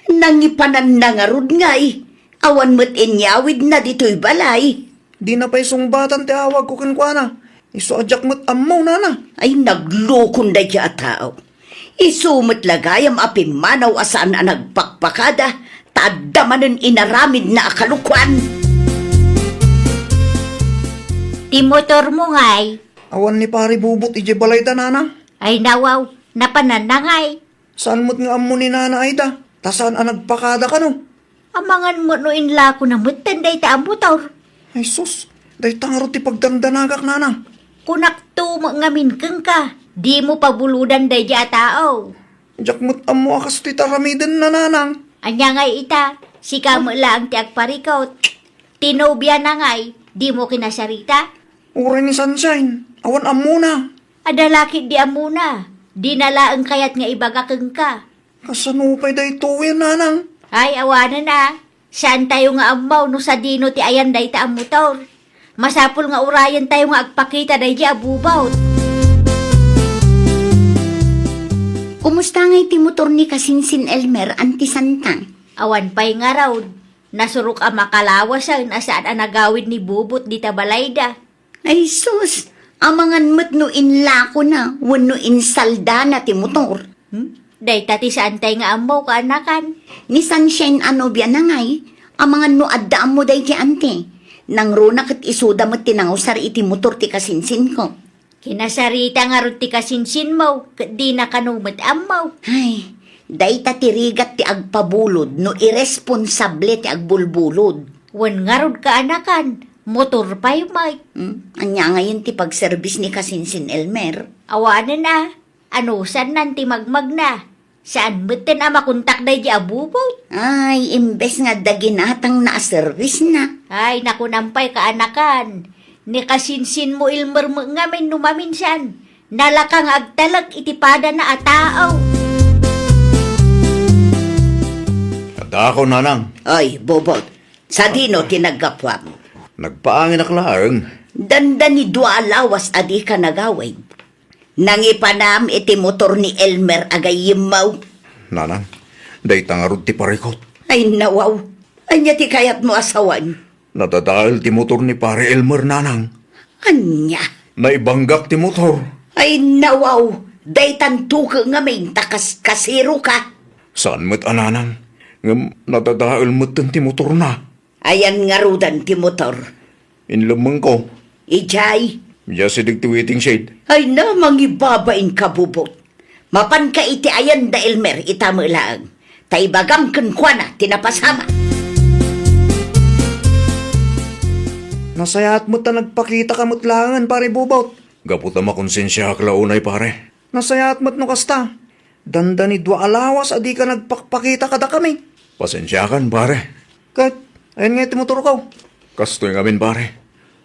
Nangipanan na nga rod nga Awan mo't inyawid na dito'y balay. Di na pa'y sungbatan ti awag ko kankwana. Iso ajak mo't ammo, nana. Ay naglukon da kya tao. Isumot lagayam apin manaw asaan ang nagpakpakada, tadamanan inaramid na akalukuan. Ti motor mo ngay. Awan ni pare bubot ije balay ta, nana. Ay nawaw, napanan na ngay. Saan mo't nga ammo ni nana ay da? Tasaan ang nagpakada ka no? Amangan mo no inla ko na mutanday ta ang motor. Ay sus, day tangaro ti pagdandanagak, nana. Kunak to mo ngamin keng ka. Di mo pabuludan day di tao. Ajak mo't ammo akas ti taramiden na, nanang. Anya ngay ita, si kamo lang ti agparikot. Tinobya na ngay, di mo kinasarita. Ure ni Sunshine, awan ammo na. Adalakit di amuna. Di nalaang kayat nga ibaga keng ka. Kasanupay day tuwin, nanang. Ay, awanan na. Saan tayo nga amaw no sa dino ti ayan day ta ang motor. Masapul nga urayan tayo nga agpakita day di abubaw. Kumusta ngay ti motor ni Kasinsin Elmer, anti Santang? Awan pa'y nga raw. Nasurok ang makalawasan asaan ang nagawid ni Bubot di tabalayda. Ay sus, amangan mo't no inlako na, wano insalda na ti motor. Day tati saan tayo nga amaw ka anakan. Ni Sunshine ano biya na ngay, amangan no adda mo day ki ante. Nang runa kat isuda mo't tinangusar iti motor ti Kasinsin ko. Kinasarita nga ron ti kasinsin mo, di na kanumat amaw. Ay, day tatirigat ti agpabulod no irresponsable ti agbulbulod. Wan nga ron ka anakan, motor pa'y may. Anya ngayon ti pagservice ni Kasinsin Elmer. Awanan na, ano saan nanti magmag na? Saan ba't na makontak day di abubot? Ay, imbes nga daginatang na service na. Ay, nakunampay ka anakan. Ni kasinsin mo ilmer mo nga may numaminsan. Nalakang agtalag itipada na ataaw. Kada ako, nanang. Ay, bobot, sa dino tinagapwam. Nagpaangin aklaang. Danda ni dua lawas adi ka nagaway. Nangipanam iti motor ni Elmer agay yimaw. Nanang, day tangarod ti parikot. Ay nawaw, anya ti kayat mo asawan. Nadadahil ti motor ni pare Elmer, nanang. Anya, Naibanggak ti motor. ay nawaw, day tantuka nga may takas kasiro ka. Saan mo't ananang? Ngam nadadahil mo't ti motor na. Ayan nga rudan ti motor. Inlamang ko. Ijay, Diya si ti waiting shade. ay namang ibabain ka bubot. Mapan ka iti ayan da Elmer itamalaan. Taibagam kenkwana tinapasama. Nasayat mo ta nagpakita ka mo't langan, pare bubot. Gaputa makonsensya ka launay, pare. Nasayat mo't no kasta. Danda ni dua alawas, adi ka nagpakpakita kada kami. Pasensya kan, pare. Kat, ayun nga iti motor ko. Kastoy ngamin, pare.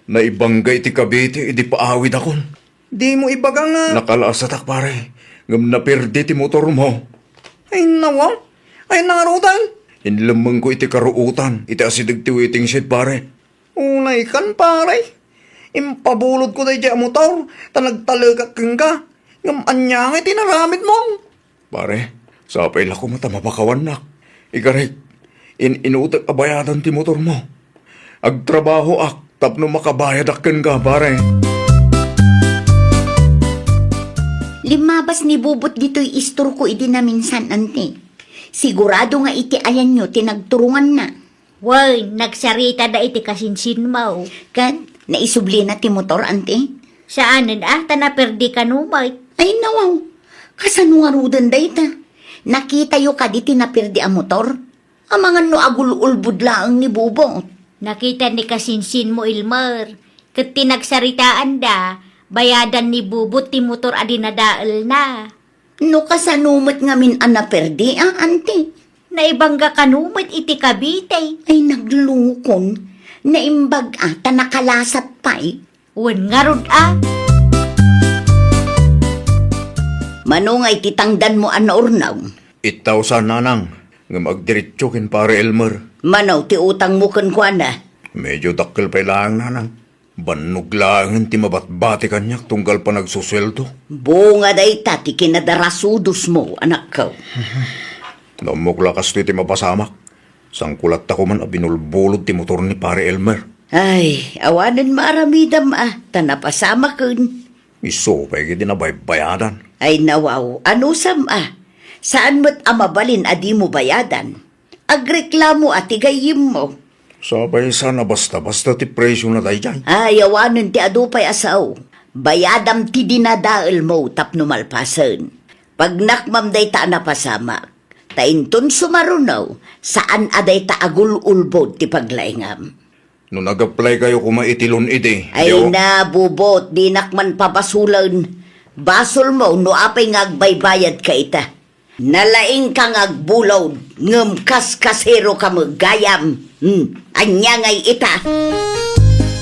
Naibanggay ti kabiti, idi paawid akon. Di mo ibaga nga. Nakalasatak, pare. Ngam napirdi ti motor mo. Ay nawa, ay nangarutan. Inlamang ko iti karuutan, iti asidig ti waiting shed, pare. Unay kan, pare. Impabulod ko tayo dyan motor, tanagtalagak kang ka. Ngam anya nga tinaramid mo. Pare, sapay lako matamapakawan nak. Ikarik, inutak abayadan ti motor mo. Agtrabaho ak, tapno makabayad akin ka, pare. Limabas ni bubot dito'y istor ko idi na minsan ante. Sigurado nga iti ayan nyo tinagturungan na. Way, nagsarita da iti kasinsin mo. Kan, naisubli na ti motor ante. Saanan tanaperdi ka numay. Ay nawaw, kasano nga rudan da ita. Nakita yo ka di tinapirdi ang motor. Amangan no agul-ulbud laang ni bubot. Nakita ni kasinsin mo Ilmer. Kat tinagsaritaan da, bayadan ni Bubot ti motor adinadaal na. No kasanumot nga min anaperdi ante. Naibangga kanumit iti kabitay. Ay naglukon, naimbag ata nakalasat pa'y. Wan nga rod Manungay titangdan mo anaurnaw. 8,000 nanang, nga magdiretso kin pare Elmer. Manaw ti utang mo kenkwana. Medyo dakkel pa lang nanang. Banog lang ti mabatbati kanyak tunggal pa nagsusweldo. Bunga day tati kinadarasudos mo, anak ko. Namok lakas ti mapasamak. Sangkulat ako man abinulbulod ti motor ni pare Elmer. Ay, awanan maaramidam tanapasama kun. Iso pa ikiti na bayadan. Ay nawaw, ano sam Saan mo't amabalin adi mo bayadan? Agreklamo at igayim mo. Sabay sana basta-basta ti presyo na tayo dyan. Ay, awanan ti adupay asaw. Bayadam ti dinadaal mo tapno malpasan. Pag nakmam day ta napasamak, tainton sumarunaw, saan aday ta agul-ulbod ti paglaingam. No nag-apply kayo kumaitilon iti. Ay na, bubot, di nakman papasulan. Basol mo, no apay ngagbaybayad ka ita. Nalaing ka ngagbulaw, ngem kas-kasero ka magayam. Anya ngay ita.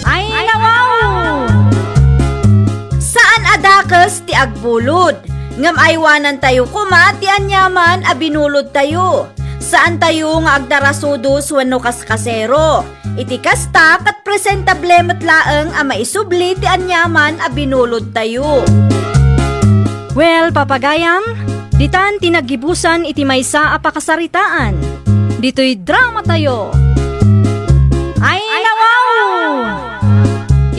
Ay, nawaw! Saan adakas ti agbulod? Ngam aywanan tayo kuma ti anyaman a binulod tayo. Saan tayo nga agdarasudos wenno kaskasero? Iti kastak at presentable matlaeng a maisubli ti anyaman a binulod tayo. Well, papagayam, ditan tinagibusan iti maysa a pakasaritaan. Dito'y drama tayo. Ay, nawaw!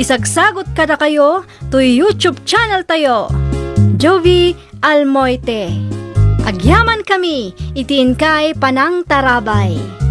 Isagsagot kada kayo to YouTube channel tayo. Jovi Almoite. Agyaman kami, itiin kay Panang Tarabay.